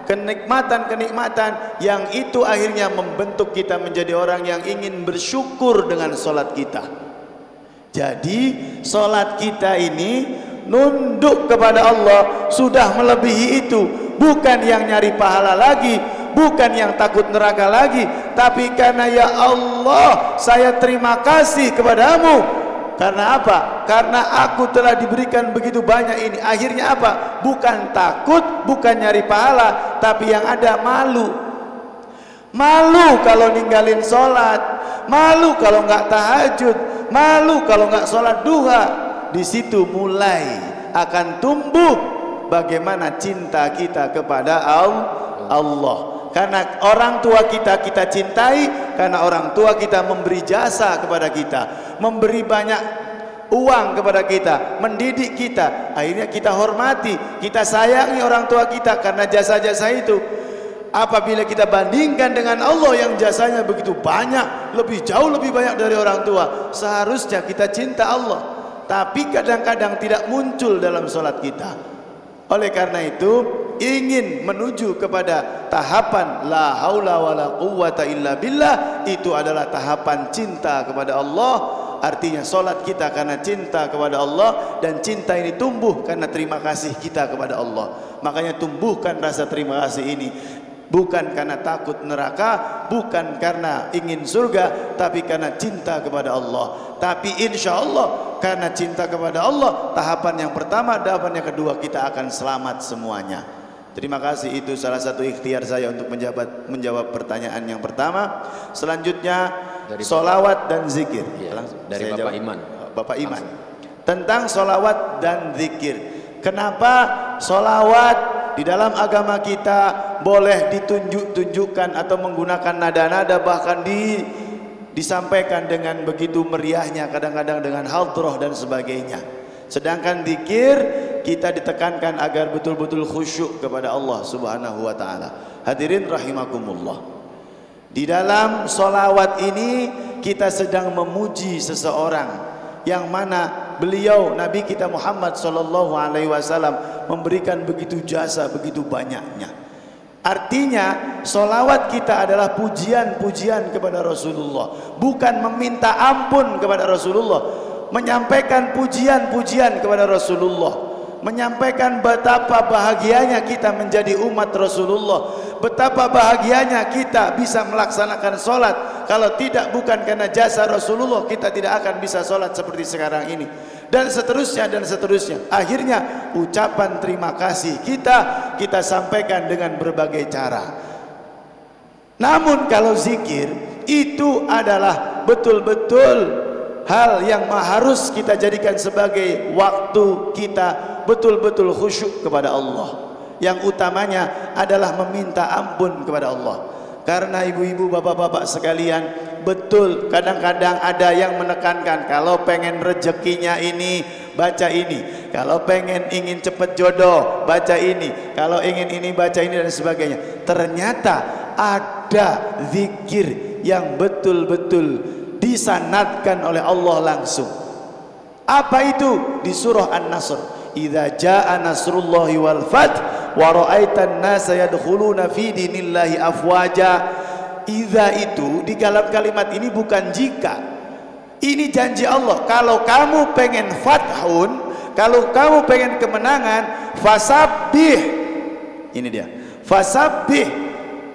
kenikmatan-kenikmatan yang itu akhirnya membentuk kita menjadi orang yang ingin bersyukur dengan sholat kita. Jadi sholat kita ini nunduk kepada Allah sudah melebihi itu, bukan yang nyari pahala lagi, bukan yang takut neraka lagi, tapi karena ya Allah saya terima kasih kepadamu. Karena apa? Karena aku telah diberikan begitu banyak ini. Akhirnya apa? Bukan takut, bukan nyari pahala, tapi yang ada malu. Malu kalau ninggalin sholat, malu kalau nggak tahajud, malu kalau nggak sholat duha. Di situ mulai akan tumbuh bagaimana cinta kita kepada Allah. Karena orang tua kita cintai, karena orang tua kita memberi jasa kepada kita, memberi banyak uang kepada kita, mendidik kita. Akhirnya kita hormati, kita sayangi orang tua kita karena jasa-jasa itu. Apabila kita bandingkan dengan Allah yang jasanya begitu banyak, lebih jauh lebih banyak dari orang tua, seharusnya kita cinta Allah. Tapi kadang-kadang tidak muncul dalam sholat kita. Oleh karena itu, ingin menuju kepada tahapan la haula wala quwwata illa billah, itu adalah tahapan cinta kepada Allah. Artinya sholat kita karena cinta kepada Allah, dan cinta ini tumbuh karena terima kasih kita kepada Allah. Makanya tumbuhkan rasa terima kasih ini. Bukan karena takut neraka, bukan karena ingin surga, tapi karena cinta kepada Allah. Tapi insya Allah karena cinta kepada Allah, tahapan yang pertama, tahapan yang kedua, kita akan selamat semuanya. Terima kasih, itu salah satu ikhtiar saya untuk menjawab pertanyaan yang pertama. Selanjutnya dari solawat dan zikir. Ya, dari Bapak Iman. Bapak Iman. Tentang solawat dan zikir. Kenapa solawat di dalam agama kita boleh ditunjukkan atau menggunakan nada-nada, bahkan disampaikan dengan begitu meriahnya, kadang-kadang dengan hadroh dan sebagainya. Sedangkan zikir kita ditekankan agar betul-betul khusyuk kepada Allah Subhanahu wa taala. Hadirin rahimakumullah. Di dalam solawat ini kita sedang memuji seseorang yang mana beliau Nabi kita Muhammad sallallahu alaihi wasallam memberikan begitu jasa, begitu banyaknya. Artinya solawat kita adalah pujian-pujian kepada Rasulullah, bukan meminta ampun kepada Rasulullah, menyampaikan pujian-pujian kepada Rasulullah, menyampaikan betapa bahagianya kita menjadi umat Rasulullah, betapa bahagianya kita bisa melaksanakan sholat. Kalau tidak, bukan karena jasa Rasulullah, kita tidak akan bisa sholat seperti sekarang ini, dan seterusnya dan seterusnya. Akhirnya ucapan terima kasih kita sampaikan dengan berbagai cara. Namun kalau zikir itu adalah betul-betul hal yang harus kita jadikan sebagai waktu kita betul-betul khusyuk kepada Allah. Yang utamanya adalah meminta ampun kepada Allah. Karena ibu-ibu, bapak-bapak sekalian, betul kadang-kadang ada yang menekankan kalau pengen rezekinya ini baca ini, kalau pengen ingin cepat jodoh baca ini, kalau ingin ini baca ini dan sebagainya. Ternyata ada zikir yang betul-betul disanadkan oleh Allah langsung. Apa itu? Di surah An-Nasr. Idza jaa nasrullahi wal fath wa ra'aitan nasa yadkhuluna fi dinillahi afwaja. Idza itu di dalam kalimat ini bukan jika. Ini janji Allah. Kalau kamu pengen fathun, kalau kamu pengen kemenangan, fasabbih. Ini dia. Fasabbih.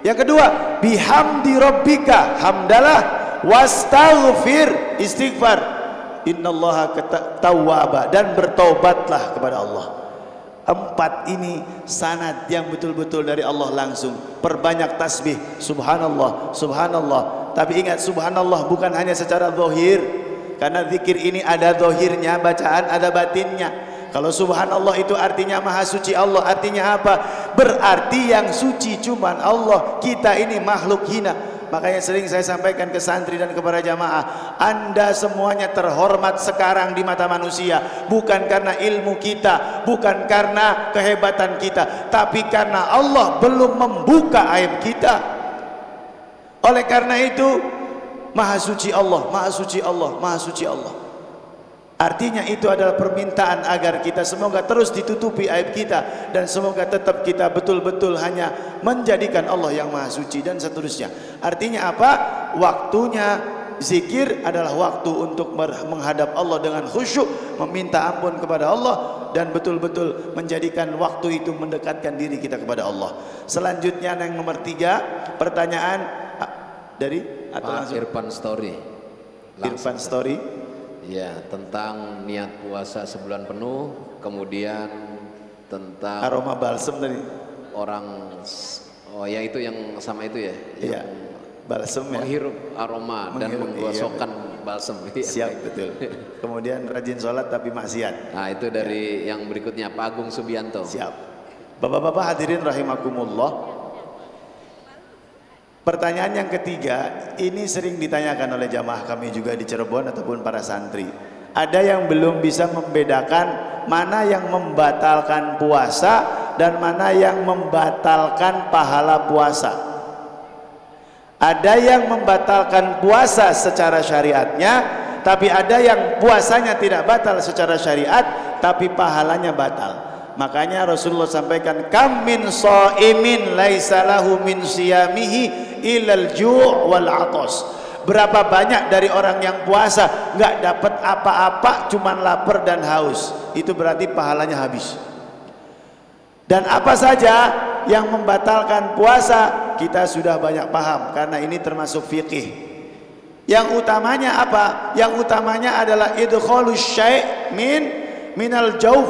Yang kedua, bihamdi rabbika, hamdalah, wastaghfir, istighfar. Innallaha tawwaba, dan bertaubatlah kepada Allah. Empat ini sanad yang betul-betul dari Allah langsung. Perbanyak tasbih, subhanallah, subhanallah. Tapi ingat, subhanallah bukan hanya secara zahir, karena zikir ini ada zahirnya, bacaan ada batinnya. Kalau subhanallah itu artinya maha suci Allah. Artinya apa? Berarti yang suci cuman Allah. Kita ini makhluk hina. Makanya sering saya sampaikan ke santri dan kepada jamaah, Anda semuanya terhormat sekarang di mata manusia, bukan karena ilmu kita, bukan karena kehebatan kita, tapi karena Allah belum membuka aib kita. Oleh karena itu, maha suci Allah, maha suci Allah, maha suci Allah. Artinya itu adalah permintaan agar kita semoga terus ditutupi aib kita, dan semoga tetap kita betul-betul hanya menjadikan Allah yang maha suci, dan seterusnya. Artinya apa? Waktunya zikir adalah waktu untuk menghadap Allah dengan khusyuk, meminta ampun kepada Allah, dan betul-betul menjadikan waktu itu mendekatkan diri kita kepada Allah. Selanjutnya yang nomor 3, pertanyaan dari atau langsung? Irfan Story. Irfan Story. Ya, tentang niat puasa sebulan penuh, kemudian tentang aroma balsem tadi. Orang, oh ya itu yang sama itu ya? Iya, balsem ya. Menghirup aroma dan menggosokkan balsem. Siap, betul. Kemudian rajin sholat tapi maksiat. Nah itu dari yang berikutnya, Pak Agung Subianto. Siap. Bapak-bapak hadirin rahimakumullah. Pertanyaan yang ketiga, ini sering ditanyakan oleh jamaah kami juga di Cirebon ataupun para santri. Ada yang belum bisa membedakan mana yang membatalkan puasa dan mana yang membatalkan pahala puasa. Ada yang membatalkan puasa secara syariatnya, tapi ada yang puasanya tidak batal secara syariat, tapi pahalanya batal. Makanya Rasulullah sampaikan, kam min shaimin laisa lahu min siyamihi ilal ju' wal atas. Berapa banyak dari orang yang puasa nggak dapat apa-apa, cuman lapar dan haus. Itu berarti pahalanya habis. Dan apa saja yang membatalkan puasa kita sudah banyak paham karena ini termasuk fikih. Yang utamanya apa? Yang utamanya adalah idkhalus syai' minal jauf,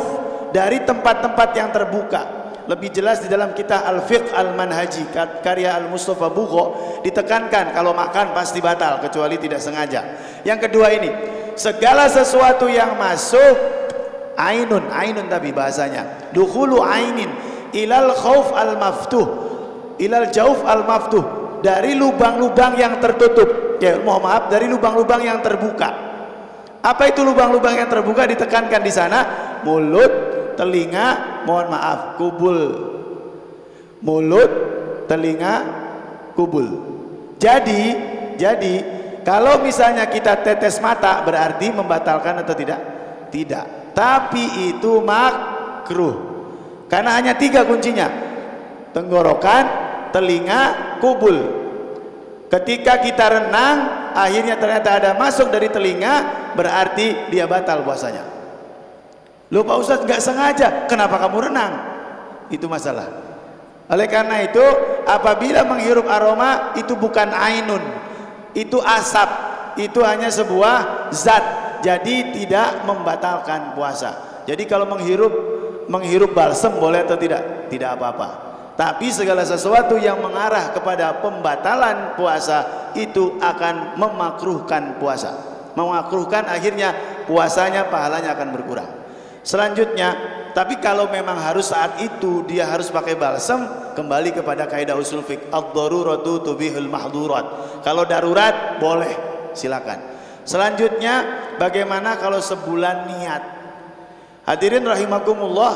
dari tempat-tempat yang terbuka. Lebih jelas di dalam kitab Al-Fiqh Al-Manhaji karya Al-Mustafa Bugho ditekankan kalau makan pasti batal kecuali tidak sengaja. Yang kedua ini, segala sesuatu yang masuk ainun tapi bahasanya dukhulu ainin ilal khauf al-maftuh ilal jauf al-maftuh, dari lubang-lubang yang tertutup. Ya, mohon maaf, dari lubang-lubang yang terbuka. Apa itu lubang-lubang yang terbuka? Ditekankan di sana mulut, telinga, mohon maaf, kubul. Mulut, telinga, kubul. Jadi kalau misalnya kita tetes mata berarti membatalkan atau tidak? Tidak. Tapi itu makruh. Karena hanya 3 kuncinya. Tenggorokan, telinga, kubul. Ketika kita renang, akhirnya ternyata ada masuk dari telinga, berarti dia batal puasanya. Loh Pak Ustadz, nggak sengaja, kenapa kamu renang? Itu masalah. Oleh karena itu, apabila menghirup aroma, itu bukan ainun, itu asap, itu hanya sebuah zat, jadi tidak membatalkan puasa. Jadi kalau menghirup balsem boleh atau tidak? Tidak apa-apa. Tapi segala sesuatu yang mengarah kepada pembatalan puasa itu akan memakruhkan puasa. Memakruhkan, akhirnya puasanya, pahalanya akan berkurang. Selanjutnya, tapi kalau memang harus saat itu dia harus pakai balsem, kembali kepada kaidah usul fiqh, ad-daruratu tubihul mahdurat. Kalau darurat boleh, silakan. Selanjutnya, bagaimana kalau sebulan niat? Hadirin rahimakumullah,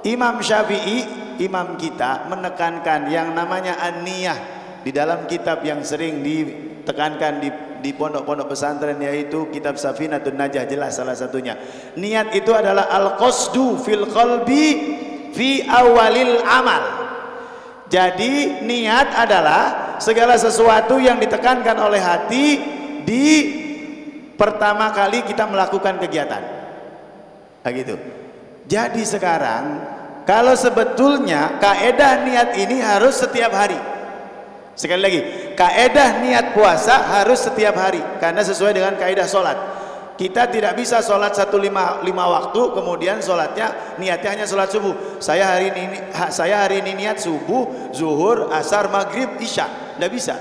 Imam Syafi'i, imam kita, menekankan yang namanya an-niyah di dalam kitab yang sering ditekankan di pondok-pondok pesantren, yaitu kitab Safinatun Najah, jelas salah satunya. Niat itu adalah al-qasdu fil qalbi fi awalil amal. Jadi niat adalah segala sesuatu yang ditekankan oleh hati di pertama kali kita melakukan kegiatan. Begitu. Jadi sekarang kalau sebetulnya kaedah niat ini harus setiap hari. Sekali lagi, kaedah niat puasa harus setiap hari, karena sesuai dengan kaedah sholat. Kita tidak bisa sholat 1 waktu, kemudian sholatnya niatnya hanya sholat subuh. Saya hari ini niat subuh, zuhur, asar, maghrib, isya. Tidak bisa.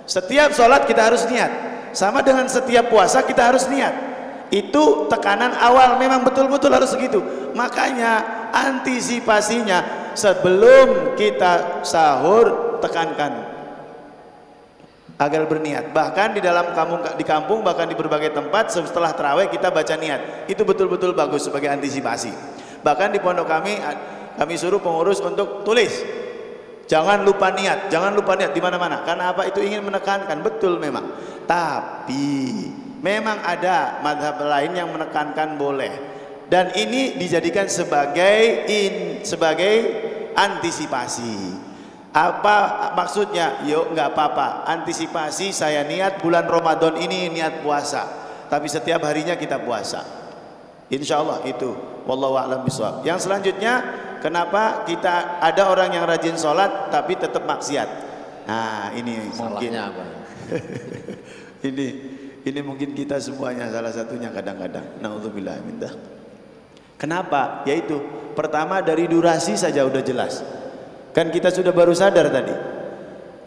Setiap sholat kita harus niat. Sama dengan setiap puasa kita harus niat. Itu tekanan awal, memang betul-betul harus begitu. Makanya antisipasinya sebelum kita sahur, tekankan agar berniat. Bahkan di kampung, bahkan di berbagai tempat setelah tarawih kita baca niat. Itu betul-betul bagus sebagai antisipasi. Bahkan di pondok kami suruh pengurus untuk tulis. Jangan lupa niat di mana-mana. Karena apa? Itu ingin menekankan, betul memang. Tapi memang ada mazhab lain yang menekankan boleh, dan ini dijadikan sebagai antisipasi. Apa maksudnya? Yuk, nggak apa-apa, antisipasi. Saya niat bulan Ramadan ini niat puasa, tapi setiap harinya kita puasa. Insya Allah itu. Wallahu a'lam bishawab. Yang selanjutnya, kenapa kita ada orang yang rajin sholat tapi tetap maksiat? Nah, ini salahnya apa? Ini mungkin kita semuanya salah satunya kadang-kadang. Naudzubillah min dzalik. Kenapa? Yaitu pertama, dari durasi saja udah jelas. Kan kita sudah baru sadar tadi.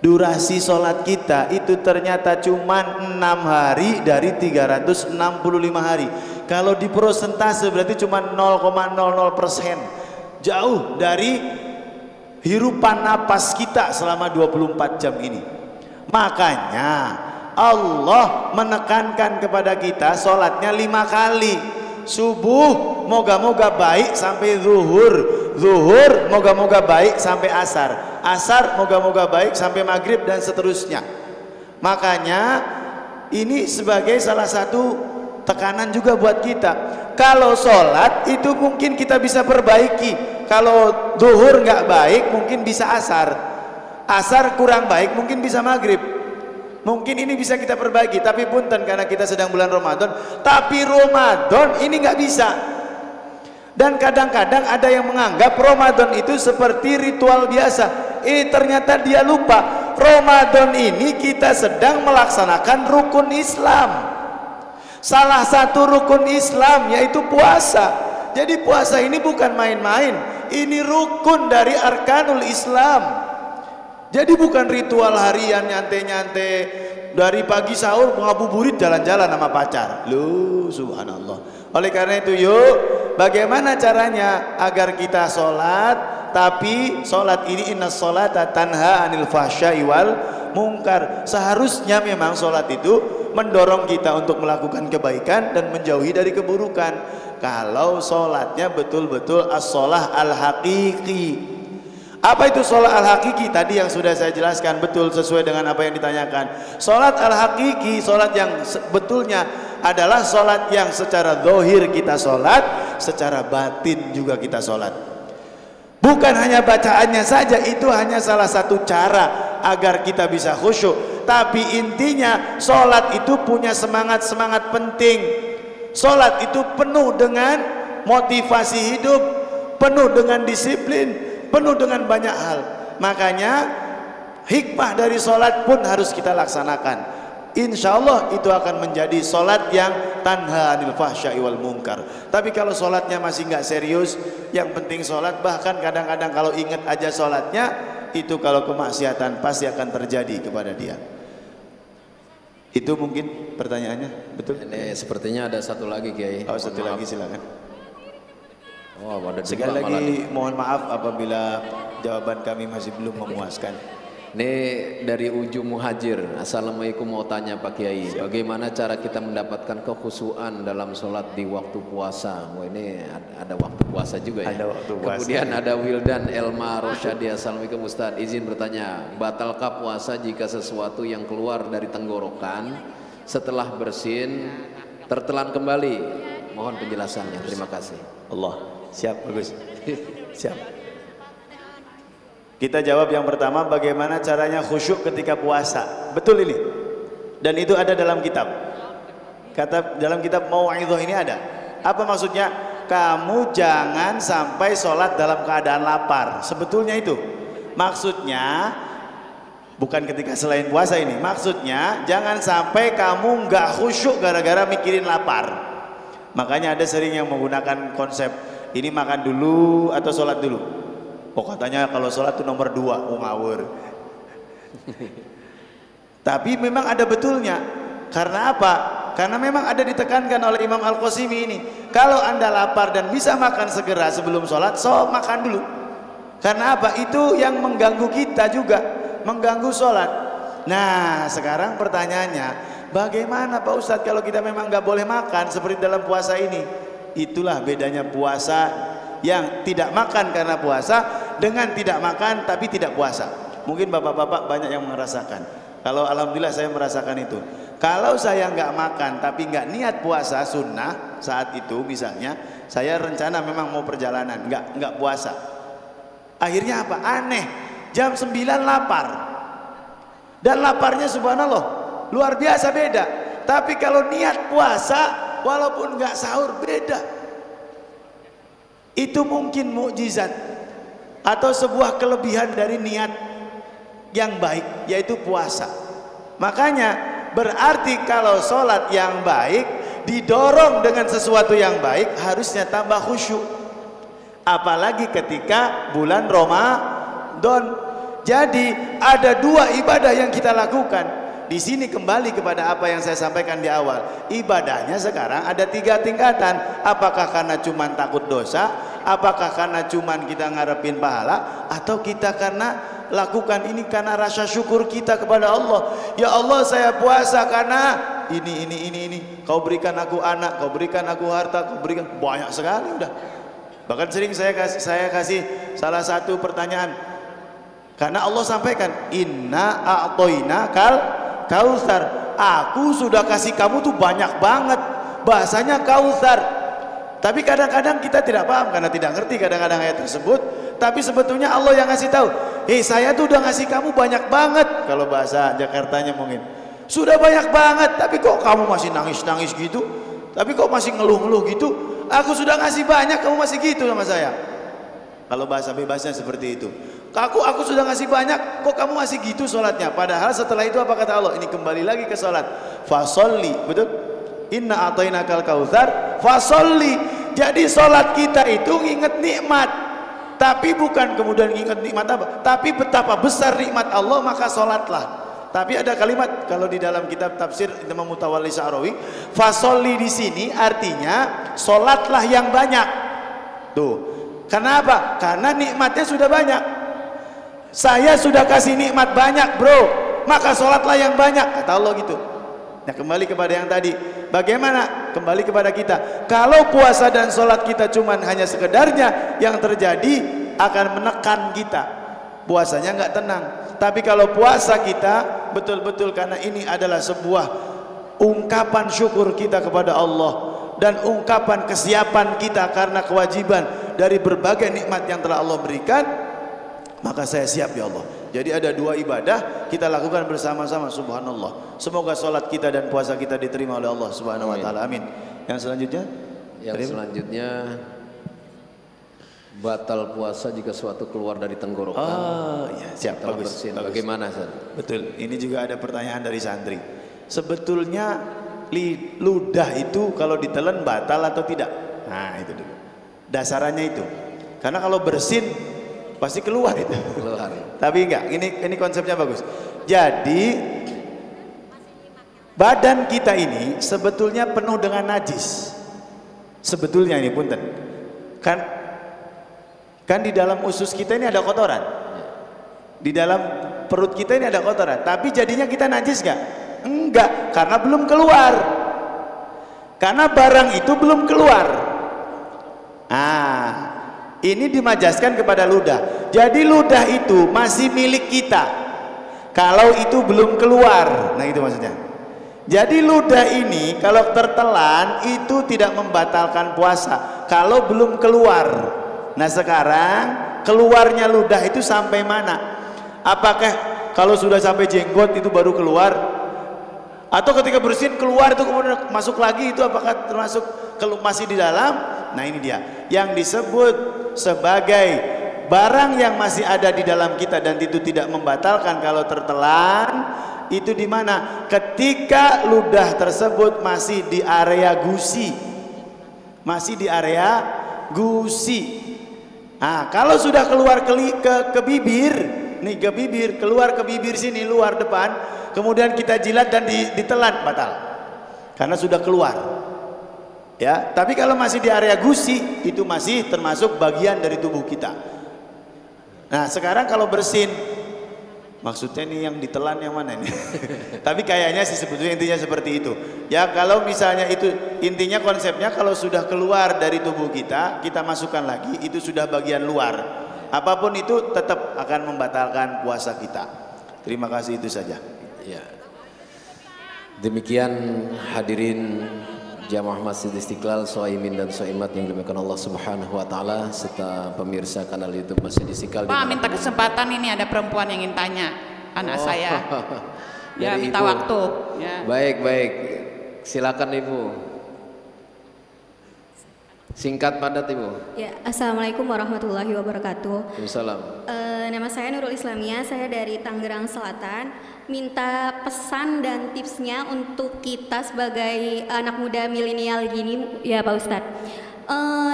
Durasi sholat kita itu ternyata cuma 6 hari dari 365 hari. Kalau di persentase berarti cuma 0,00%. Jauh dari hirupan napas kita selama 24 jam ini. Makanya Allah menekankan kepada kita sholatnya 5 kali. Subuh moga-moga baik sampai zuhur moga-moga baik sampai asar moga-moga baik sampai maghrib, dan seterusnya. Makanya ini sebagai salah satu tekanan juga buat kita. Kalau sholat itu mungkin kita bisa perbaiki. Kalau zuhur nggak baik mungkin bisa asar kurang baik mungkin bisa maghrib. Mungkin ini bisa kita perbaiki, tapi punten karena kita sedang bulan Ramadan. Tapi Ramadan ini nggak bisa. Dan kadang-kadang ada yang menganggap Ramadan itu seperti ritual biasa. Ternyata dia lupa, Ramadan ini kita sedang melaksanakan rukun Islam. Salah satu rukun Islam yaitu puasa. Jadi puasa ini bukan main-main, ini rukun dari arkanul Islam. Jadi bukan ritual harian nyantai-nyantai, dari pagi sahur ngabuburit jalan-jalan sama pacar. Loh, subhanallah. Oleh karena itu yuk, bagaimana caranya agar kita sholat, tapi sholat ini innas sholata tanha anil fahsya'i wal munkar. Seharusnya memang sholat itu mendorong kita untuk melakukan kebaikan dan menjauhi dari keburukan. Kalau sholatnya betul-betul as-sholah al-haqiqi. Apa itu sholat al-haqiqi? Tadi yang sudah saya jelaskan betul sesuai dengan apa yang ditanyakan. Sholat al-haqiqi, sholat yang sebetulnya adalah sholat yang secara zahir kita sholat, secara batin juga kita sholat. Bukan hanya bacaannya saja, itu hanya salah satu cara agar kita bisa khusyuk. Tapi intinya sholat itu punya semangat-semangat penting. Sholat itu penuh dengan motivasi hidup, penuh dengan disiplin, penuh dengan banyak hal. Makanya hikmah dari sholat pun harus kita laksanakan. Insya Allah itu akan menjadi sholat yang tanha anil fahsya'i wal munkar. Tapi kalau sholatnya masih nggak serius, yang penting sholat, bahkan kadang-kadang kalau ingat aja sholatnya, itu kalau kemaksiatan pasti akan terjadi kepada dia. Itu mungkin pertanyaannya, betul? Ini sepertinya ada satu lagi Kiai. Oh, satu lagi silakan. Oh, ada sekali lagi mohon maaf apabila jawaban kami masih belum memuaskan. Ini dari Uju Muhajir. Assalamualaikum, mau tanya Pak Kiai, bagaimana cara kita mendapatkan kekhusyuan dalam sholat di waktu puasa? Oh, ini ada waktu puasa juga ya. Ada waktu puasa. Kemudian ada Wildan Elma Rosyadi. Assalamualaikum Ustaz, izin bertanya, batalkah puasa jika sesuatu yang keluar dari tenggorokan setelah bersin tertelan kembali? Mohon penjelasannya, terima kasih. Allah, siap, bagus. Siap. Kita jawab yang pertama, bagaimana caranya khusyuk ketika puasa. Betul ini. Dan itu ada dalam kitab. Kata dalam kitab Mau'idhah ini ada. Apa maksudnya? Kamu jangan sampai sholat dalam keadaan lapar. Sebetulnya itu. Maksudnya bukan ketika selain puasa ini. Maksudnya jangan sampai kamu nggak khusyuk gara-gara mikirin lapar. Makanya ada sering yang menggunakan konsep ini makan dulu atau sholat dulu. Oh, katanya kalau sholat itu nomor 2, ngawur. Tapi memang ada betulnya. Karena apa? Karena memang ada ditekankan oleh Imam Al-Qasimi ini. Kalau Anda lapar dan bisa makan segera sebelum sholat, so makan dulu. Karena apa? Itu yang mengganggu kita juga, mengganggu sholat. Nah, sekarang pertanyaannya, bagaimana Pak Ustadz kalau kita memang nggak boleh makan seperti dalam puasa ini? Itulah bedanya puasa yang tidak makan karena puasa dengan tidak makan tapi tidak puasa. Mungkin bapak-bapak banyak yang merasakan. Kalau alhamdulillah saya merasakan itu. Kalau saya nggak makan tapi nggak niat puasa sunnah saat itu, misalnya saya rencana memang mau perjalanan, nggak puasa. Akhirnya apa? Aneh. Jam 9 lapar. Dan laparnya subhanallah luar biasa beda. Tapi kalau niat puasa walaupun nggak sahur beda. Itu mungkin mukjizat atau sebuah kelebihan dari niat yang baik, yaitu puasa. Makanya berarti kalau sholat yang baik didorong dengan sesuatu yang baik, harusnya tambah khusyuk. Apalagi ketika bulan Ramadan. Jadi ada dua ibadah yang kita lakukan. Di sini kembali kepada apa yang saya sampaikan di awal. Ibadahnya sekarang ada 3 tingkatan. Apakah karena cuman takut dosa? Apakah karena cuman kita ngarepin pahala? Atau kita karena lakukan ini karena rasa syukur kita kepada Allah. Ya Allah, saya puasa karena ini. Kau berikan aku anak, kau berikan aku harta, kau berikan banyak sekali udah. Bahkan sering saya kasih salah satu pertanyaan. Karena Allah sampaikan, inna a'toina kal kautsar. Aku sudah kasih kamu tuh banyak banget. Bahasanya kautsar. Tapi kadang-kadang kita tidak paham karena tidak ngerti kadang-kadang ayat tersebut. Tapi sebetulnya Allah yang ngasih tahu, saya tuh udah ngasih kamu banyak banget. Kalau bahasa Jakartanya mungkin, sudah banyak banget. Tapi kok kamu masih nangis-nangis gitu? Tapi kok masih ngeluh-ngeluh gitu? Aku sudah ngasih banyak, kamu masih gitu sama saya. Kalau bahasa bebasnya seperti itu. Aku sudah ngasih banyak, kok kamu masih gitu sholatnya? Padahal setelah itu apa kata Allah? Ini kembali lagi ke sholat. Fasolli, betul? Inna atainakal kautsar, fasolli. Jadi sholat kita itu ingat nikmat, tapi bukan kemudian ingat nikmat apa, tapi betapa besar nikmat Allah, maka sholatlah. Tapi ada kalimat kalau di dalam kitab tafsir Imam Mutawalli Sya'rawi, fasolli di sini artinya solatlah yang banyak. Tuh, kenapa? Karena nikmatnya sudah banyak. Saya sudah kasih nikmat banyak, bro, maka solatlah yang banyak, kata Allah gitu. Nah, kembali kepada yang tadi, bagaimana? Kembali kepada kita. Kalau puasa dan solat kita cuman hanya sekedarnya, yang terjadi akan menekan kita. Puasanya nggak tenang. Tapi kalau puasa kita betul-betul karena ini adalah sebuah ungkapan syukur kita kepada Allah dan ungkapan kesiapan kita karena kewajiban dari berbagai nikmat yang telah Allah berikan, maka saya siap ya Allah. Jadi ada dua ibadah kita lakukan bersama-sama, subhanallah. Semoga sholat kita dan puasa kita diterima oleh Allah subhanahu wa ta'ala, amin. Yang selanjutnya? Yang selanjutnya, batal puasa jika suatu keluar dari tenggorokan. Oh ya, siap, bagus, bagus. Bagaimana, San? Betul, ini juga ada pertanyaan dari santri. Sebetulnya ludah itu kalau ditelan batal atau tidak? Nah itu dulu dasarannya itu. Karena kalau bersin pasti keluar itu. Keluar. Tapi enggak, ini konsepnya bagus. Jadi badan kita ini sebetulnya penuh dengan najis. Sebetulnya ini punten. Kan di dalam usus kita ini ada kotoran. Di dalam perut kita ini ada kotoran. Tapi jadinya kita najis gak? Enggak, karena belum keluar. Karena barang itu belum keluar. Ini dimajaskan kepada ludah. Jadi ludah itu masih milik kita kalau itu belum keluar. Nah itu maksudnya. Jadi ludah ini kalau tertelan itu tidak membatalkan puasa kalau belum keluar. Nah sekarang keluarnya ludah itu sampai mana? Apakah kalau sudah sampai jenggot itu baru keluar? Atau ketika bersin keluar itu kemudian masuk lagi, itu apakah termasuk masih di dalam? Nah ini dia yang disebut sebagai barang yang masih ada di dalam kita dan itu tidak membatalkan kalau tertelan. Itu di mana? Ketika ludah tersebut masih di area gusi. Masih di area gusi. Nah, kalau sudah keluar ke bibir, nih ke bibir, keluar ke bibir sini luar depan, kemudian kita jilat dan ditelan, batal. Karena sudah keluar. Ya, tapi kalau masih di area gusi, itu masih termasuk bagian dari tubuh kita. Nah, sekarang kalau bersin, maksudnya nih yang ditelan yang mana ini? Tapi kayaknya sih sebetulnya intinya seperti itu. Ya kalau misalnya itu intinya konsepnya kalau sudah keluar dari tubuh kita, kita masukkan lagi, itu sudah bagian luar. Apapun itu tetap akan membatalkan puasa kita. Terima kasih, itu saja. Ya. Demikian hadirin Jamaah Masjid Istiqlal, Soaimin dan Soimat yang dimuliakan Allah Subhanahu wa taala serta pemirsa kanal YouTube Masjid Istiqlal. Pak, minta kesempatan, ini ada perempuan yang ingin tanya anak saya. Ya, minta Ibu. waktu. Ya. Baik. Silakan Ibu. Singkat padat Ibu. Ya, Assalamualaikum warahmatullahi wabarakatuh. Waalaikumsalam. Nama saya Nurul Islamia, saya dari Tangerang Selatan. Minta pesan dan tipsnya untuk kita sebagai anak muda milenial gini, ya Pak Ustadz.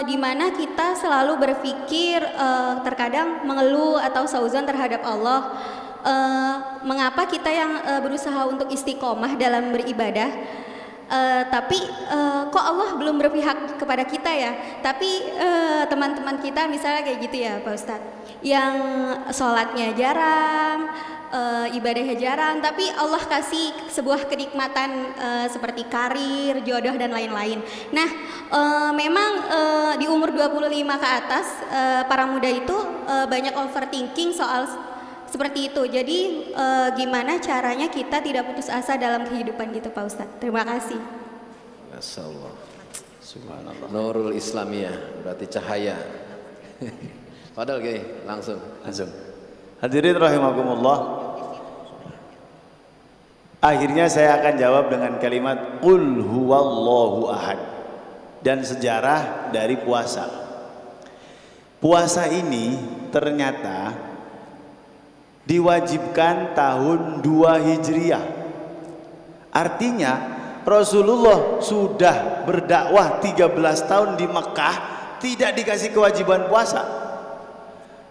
Dimana kita selalu berpikir terkadang mengeluh atau sauzon terhadap Allah. Mengapa kita yang berusaha untuk istiqomah dalam beribadah, tapi kok Allah belum berpihak kepada kita ya? Tapi teman-teman kita misalnya kayak gitu ya Pak Ustadz, yang sholatnya jarang, ibadahnya jarang, tapi Allah kasih sebuah kenikmatan seperti karir, jodoh dan lain-lain. Nah, memang di umur 25 ke atas para muda itu banyak overthinking soal seperti itu. Jadi gimana caranya kita tidak putus asa dalam kehidupan gitu Pak Ustadz. Terima kasih. Masyaallah. Subhanallah. Nurul Islamiyah berarti cahaya. Padahal gini, langsung. Hadirin rahimakumullah. Akhirnya saya akan jawab dengan kalimat Qul huwallahu ahad. dan sejarah dari puasa. Puasa ini ternyata diwajibkan tahun 2 Hijriah. Artinya Rasulullah sudah berdakwah 13 tahun di Mekah tidak dikasih kewajiban puasa.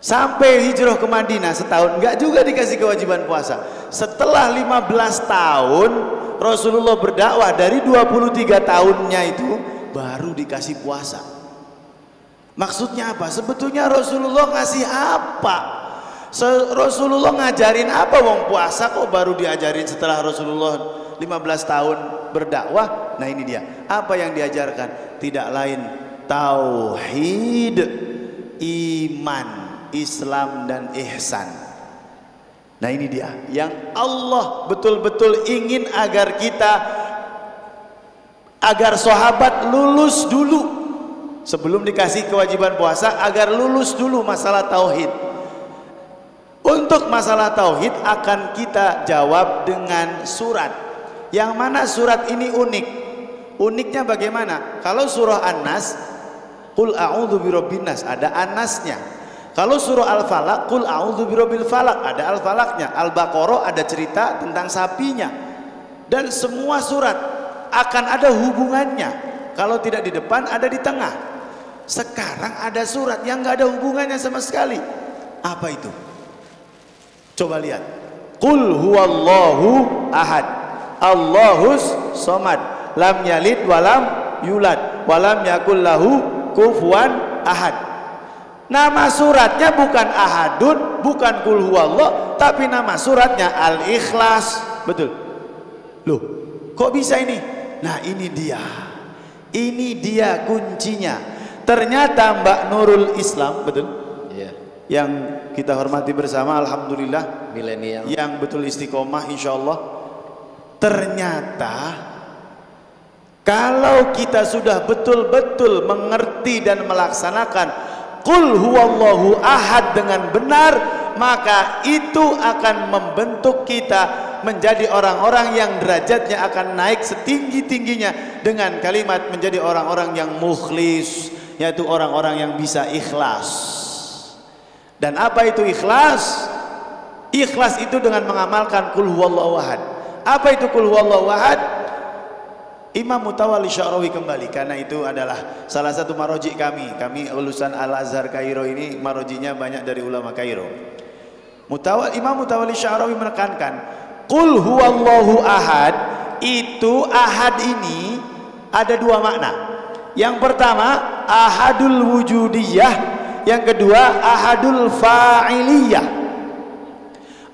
Sampai hijrah ke Madinah setahun enggak juga dikasih kewajiban puasa. Setelah 15 tahun Rasulullah berdakwah, dari 23 tahunnya itu baru dikasih puasa. Maksudnya apa? Sebetulnya Rasulullah ngasih apa? Rasulullah ngajarin apa wong puasa kok baru diajarin setelah Rasulullah 15 tahun berdakwah? Nah ini dia. Apa yang diajarkan? Tidak lain tauhid, iman, Islam dan ihsan. Nah ini dia yang Allah betul-betul ingin agar kita, agar sahabat lulus dulu sebelum dikasih kewajiban puasa, agar lulus dulu masalah tauhid. Untuk masalah tauhid akan kita jawab dengan surat, yang mana surat ini unik. Uniknya bagaimana? Kalau surah An-Nas, Qul a'udzu birabbin nas, ada An-Nasnya. Kalau surah Al-Falaq, Qul a'udzu birabbil falaq, ada Al-Falaqnya. Al-Baqarah ada cerita tentang sapinya. Dan semua surat akan ada hubungannya. Kalau tidak di depan, ada di tengah. Sekarang ada surat yang nggak ada hubungannya sama sekali. Apa itu? Coba lihat. Qul huwallahu ahad, Allahus somad, lam yalid walam yulad, walam yakul lahu kufuwan ahad. Nama suratnya bukan ahadun, bukan qul huwallah, tapi nama suratnya Al-Ikhlas. Betul? Loh, kok bisa ini? Nah ini dia. Ini dia kuncinya. Ternyata Mbak Nurul Islam, betul? Iya. Yang kita hormati bersama, alhamdulillah, milenial, yang betul istiqomah insyaallah. Ternyata kalau kita sudah betul-betul mengerti dan melaksanakan Qul huwallahu ahad dengan benar, maka itu akan membentuk kita menjadi orang-orang yang derajatnya akan naik setinggi-tingginya dengan kalimat menjadi orang-orang yang mukhlis, yaitu orang-orang yang bisa ikhlas. Dan apa itu ikhlas? Ikhlas itu dengan mengamalkan Qul huwallahu ahad. Apa itu Qul huwallahu ahad? Imam Mutawalli Sya'rawi kembali, karena itu adalah salah satu maroji kami. Kami lulusan Al-Azhar Kairo ini, marojinya banyak dari ulama Kairo. Imam Mutawalli Sya'rawi menekankan Qul huwallahu ahad, itu ahad ini ada dua makna. Yang pertama ahadul wujudiyah, yang kedua ahadul fa'iliyah.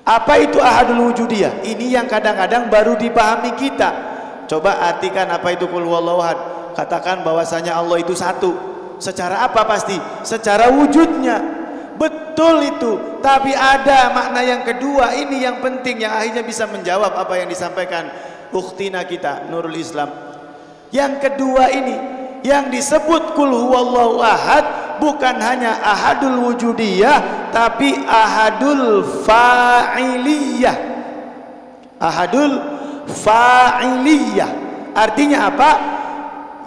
Apa itu ahadul wujudiyah? Ini yang kadang-kadang baru dipahami kita. Coba artikan apa itu Qul huwallahu ahad. Katakan bahwasanya Allah itu satu. Secara apa pasti? Secara wujudnya. Betul itu. Tapi ada makna yang kedua, ini yang penting, yang akhirnya bisa menjawab apa yang disampaikan ukhtina kita Nurul Islam. Yang kedua ini, yang disebut Qul huwallahu ahad bukan hanya ahadul wujudiyah, tapi ahadul fa'iliyah. Ahadul fa'iliyah. Artinya apa?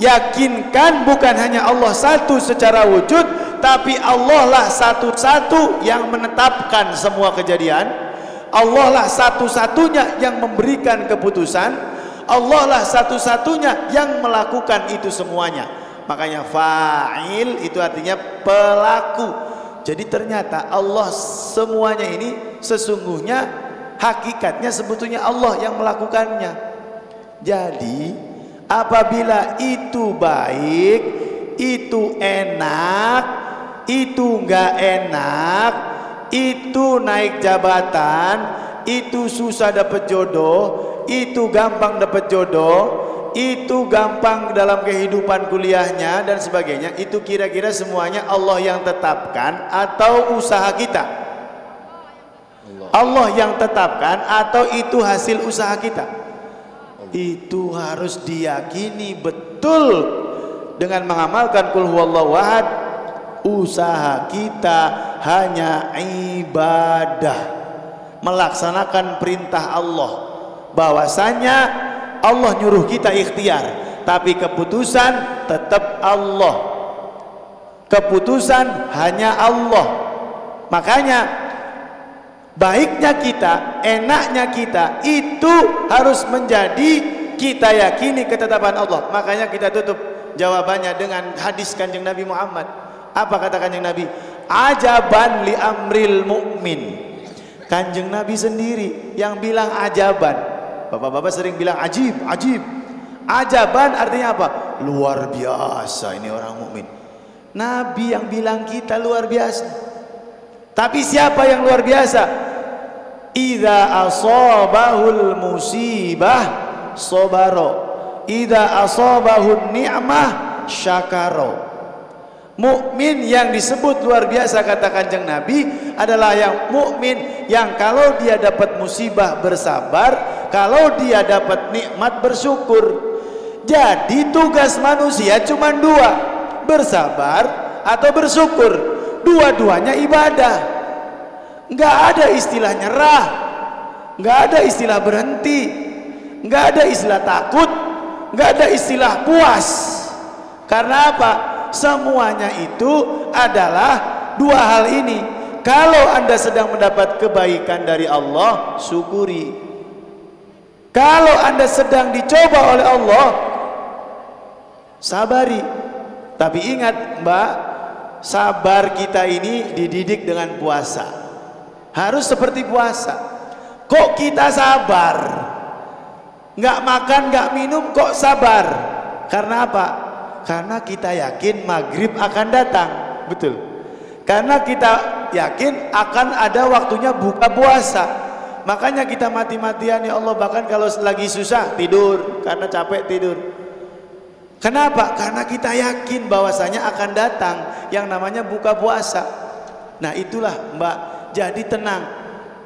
Yakinkan bukan hanya Allah satu secara wujud, tapi Allah lah satu-satu yang menetapkan semua kejadian. Allah lah satu-satunya yang memberikan keputusan. Allah lah satu-satunya yang melakukan itu semuanya. Makanya fa'il itu artinya pelaku. Jadi ternyata Allah semuanya ini sesungguhnya hakikatnya sebetulnya Allah yang melakukannya. Jadi apabila itu baik, itu enak, itu enggak enak, itu naik jabatan, itu susah dapat jodoh, itu gampang dapat jodoh, itu gampang dalam kehidupan kuliahnya dan sebagainya, itu kira-kira semuanya Allah yang tetapkan atau usaha kita? Allah yang tetapkan atau itu hasil usaha kita? Itu harus diyakini betul dengan mengamalkan Qul huwallahu ahad. Usaha kita hanya ibadah, melaksanakan perintah Allah. Bahwasanya Allah nyuruh kita ikhtiar. tapi keputusan tetap Allah. Keputusan hanya Allah. Makanya baiknya kita, enaknya kita itu harus menjadi kita yakini ketetapan Allah. Makanya kita tutup jawabannya dengan hadis Kanjeng Nabi Muhammad. Apa kata Kanjeng Nabi? Ajaban li amril mu'min. Kanjeng Nabi sendiri yang bilang ajaban. Bapak-bapak sering bilang ajib, ajib. Ajaban artinya apa? Luar biasa ini orang mukmin. Nabi yang bilang kita luar biasa. Tapi siapa yang luar biasa? Idza asabahul musibah sabaro, idza asabahun ni'mah syakaro. Mukmin yang disebut luar biasa kata Kanjeng Nabi adalah yang mukmin yang kalau dia dapat musibah bersabar, kalau dia dapat nikmat bersyukur. Jadi tugas manusia cuma dua, bersabar atau bersyukur. Dua-duanya ibadah. Nggak ada istilah nyerah, nggak ada istilah berhenti, nggak ada istilah takut, nggak ada istilah puas. Karena apa? Semuanya itu adalah dua hal ini. Kalau Anda sedang mendapat kebaikan dari Allah, syukuri. Kalau Anda sedang dicoba oleh Allah, sabari. Tapi ingat Mbak, sabar kita ini dididik dengan puasa. Harus seperti puasa. Kok kita sabar? Nggak makan, nggak minum, kok sabar? Karena apa? Karena kita yakin maghrib akan datang. Betul. Karena kita yakin akan ada waktunya buka puasa. Makanya kita mati-matian ya Allah, bahkan kalau lagi susah tidur, karena capek tidur. Kenapa? Karena kita yakin bahwasanya akan datang yang namanya buka puasa. Nah itulah Mbak, jadi tenang,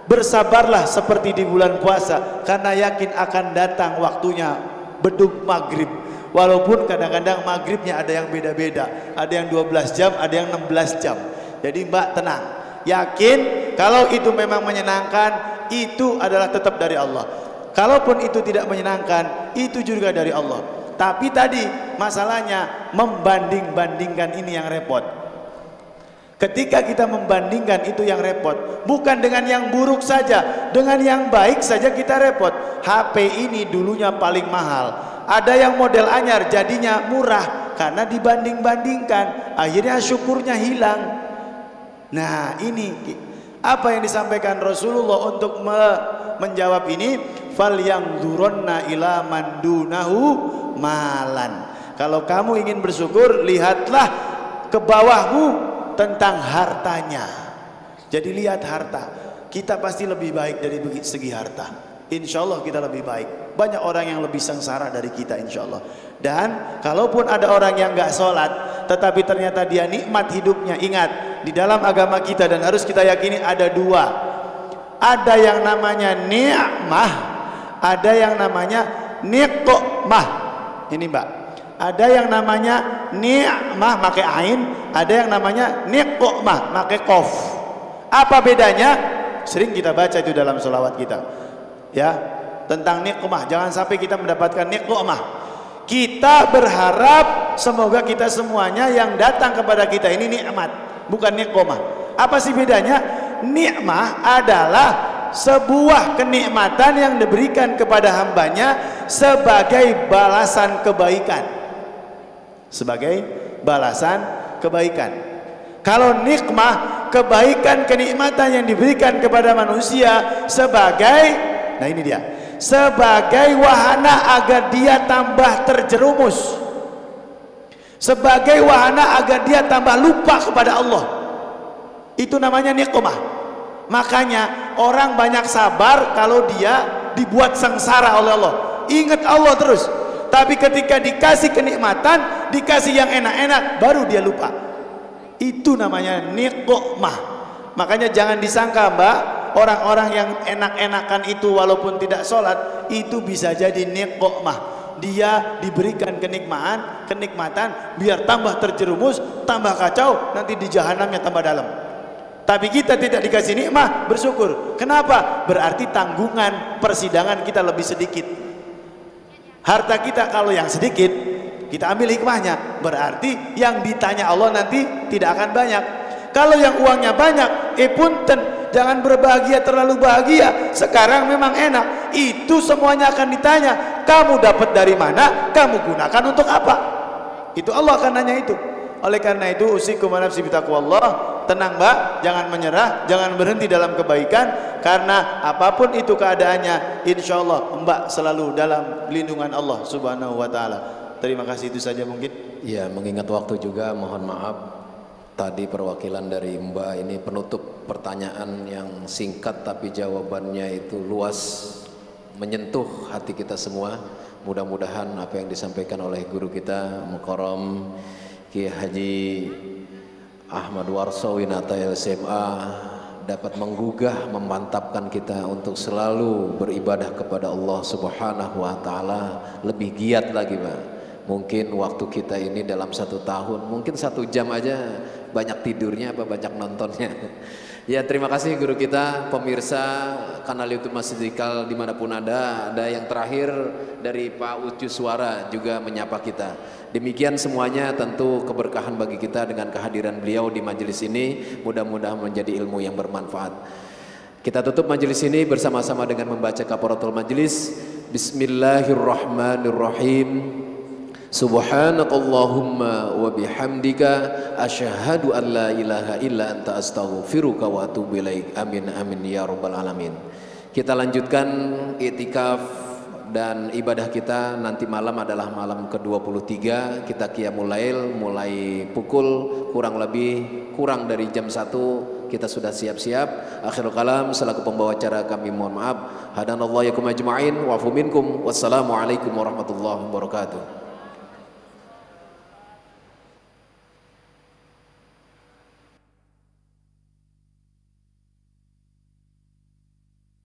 bersabarlah seperti di bulan puasa, karena yakin akan datang waktunya beduk maghrib. Walaupun kadang-kadang maghribnya ada yang beda-beda, ada yang 12 jam, ada yang 16 jam. Jadi Mbak tenang, yakin kalau itu memang menyenangkan, itu adalah tetap dari Allah. Kalaupun itu tidak menyenangkan, itu juga dari Allah. Tapi tadi masalahnya membanding-bandingkan ini yang repot. Ketika kita membandingkan itu yang repot. Bukan dengan yang buruk saja, dengan yang baik saja kita repot. HP ini dulunya paling mahal, ada yang model anyar jadinya murah karena dibanding-bandingkan, akhirnya syukurnya hilang. Nah ini apa yang disampaikan Rasulullah untuk menjawab ini, falyanzurunna ila mandunahu malan. Kalau kamu ingin bersyukur, lihatlah ke bawahmu tentang hartanya. Jadi lihat harta, kita pasti lebih baik dari segi harta. Insya Allah kita lebih baik. Banyak orang yang lebih sengsara dari kita insya Allah. Dan kalaupun ada orang yang nggak sholat tetapi ternyata dia nikmat hidupnya, ingat di dalam agama kita dan harus kita yakini ada dua. Ada yang namanya ni'mah, ada yang namanya niqmah. Ini Mbak, ada yang namanya ni'mah pakai ain, ada yang namanya niqmah pakai qaf. Apa bedanya? Sering kita baca itu dalam sholawat kita ya, tentang nikmah. Jangan sampai kita mendapatkan nikmah. Kita berharap semoga kita semuanya yang datang kepada kita ini nikmat, bukan nikmah. Apa sih bedanya? Nikmah adalah sebuah kenikmatan yang diberikan kepada hambanya sebagai balasan kebaikan. Sebagai balasan kebaikan. Kalau nikmah, kebaikan kenikmatan yang diberikan kepada manusia sebagai, nah ini dia, sebagai wahana agar dia tambah terjerumus, sebagai wahana agar dia tambah lupa kepada Allah. Itu namanya nikmah. Makanya orang banyak sabar kalau dia dibuat sengsara oleh Allah. Ingat Allah terus. Tapi ketika dikasih kenikmatan, dikasih yang enak-enak, baru dia lupa. Itu namanya nikmah. Makanya jangan disangka Mbak, orang-orang yang enak-enakan itu walaupun tidak sholat, itu bisa jadi nikmah. Dia diberikan kenikmatan biar tambah terjerumus, tambah kacau, nanti di jahanamnya tambah dalam. Tapi kita tidak dikasih nikmah, bersyukur. Kenapa? Berarti tanggungan persidangan kita lebih sedikit. Harta kita kalau yang sedikit, kita ambil hikmahnya. Berarti yang ditanya Allah nanti tidak akan banyak. Kalau yang uangnya banyak, punten, jangan berbahagia terlalu bahagia. Sekarang memang enak. Itu semuanya akan ditanya. Kamu dapat dari mana? Kamu gunakan untuk apa? Itu Allah akan nanya itu. Oleh karena itu, usikum wa nafsi bitaqwallah. Tenang mbak, jangan menyerah, jangan berhenti dalam kebaikan. Karena apapun itu keadaannya, insya Allah mbak selalu dalam lindungan Allah subhanahu wa ta'ala. Terima kasih, itu saja mungkin. Ya, mengingat waktu juga, mohon maaf tadi perwakilan dari mbak ini penutup pertanyaan yang singkat tapi jawabannya itu luas, menyentuh hati kita semua. Mudah-mudahan apa yang disampaikan oleh guru kita Mukarram Kiai Haji Ahmad Warso Winata LSMA dapat menggugah, memantapkan kita untuk selalu beribadah kepada Allah Subhanahu wa ta'ala lebih giat lagi Pak. Mungkin waktu kita ini dalam 1 tahun, mungkin 1 jam aja banyak tidurnya apa banyak nontonnya. Ya, terima kasih guru kita, pemirsa kanal YouTube Masjid Istiqlal dimanapun ada yang terakhir dari Pak Ucu Suara juga menyapa kita. Demikian semuanya tentu keberkahan bagi kita dengan kehadiran beliau di majelis ini, mudah-mudahan menjadi ilmu yang bermanfaat. Kita tutup majelis ini bersama-sama dengan membaca kafaratul majelis. Bismillahirrahmanirrahim. Subhanakallahumma wa bihamdika asyhadu an la ilaha illa anta astaghfiruka wa atubu ilaik. Amin amin ya rabbal alamin. Kita lanjutkan iktikaf dan ibadah kita nanti malam adalah malam ke-23. Kita qiyamul lail mulai pukul kurang dari jam 1 kita sudah siap-siap. Akhirul kalam selaku pembawa acara kami mohon maaf. Hadanallahu yakum ajma'in wa afu minkum. Wassalamualaikum warahmatullahi wabarakatuh.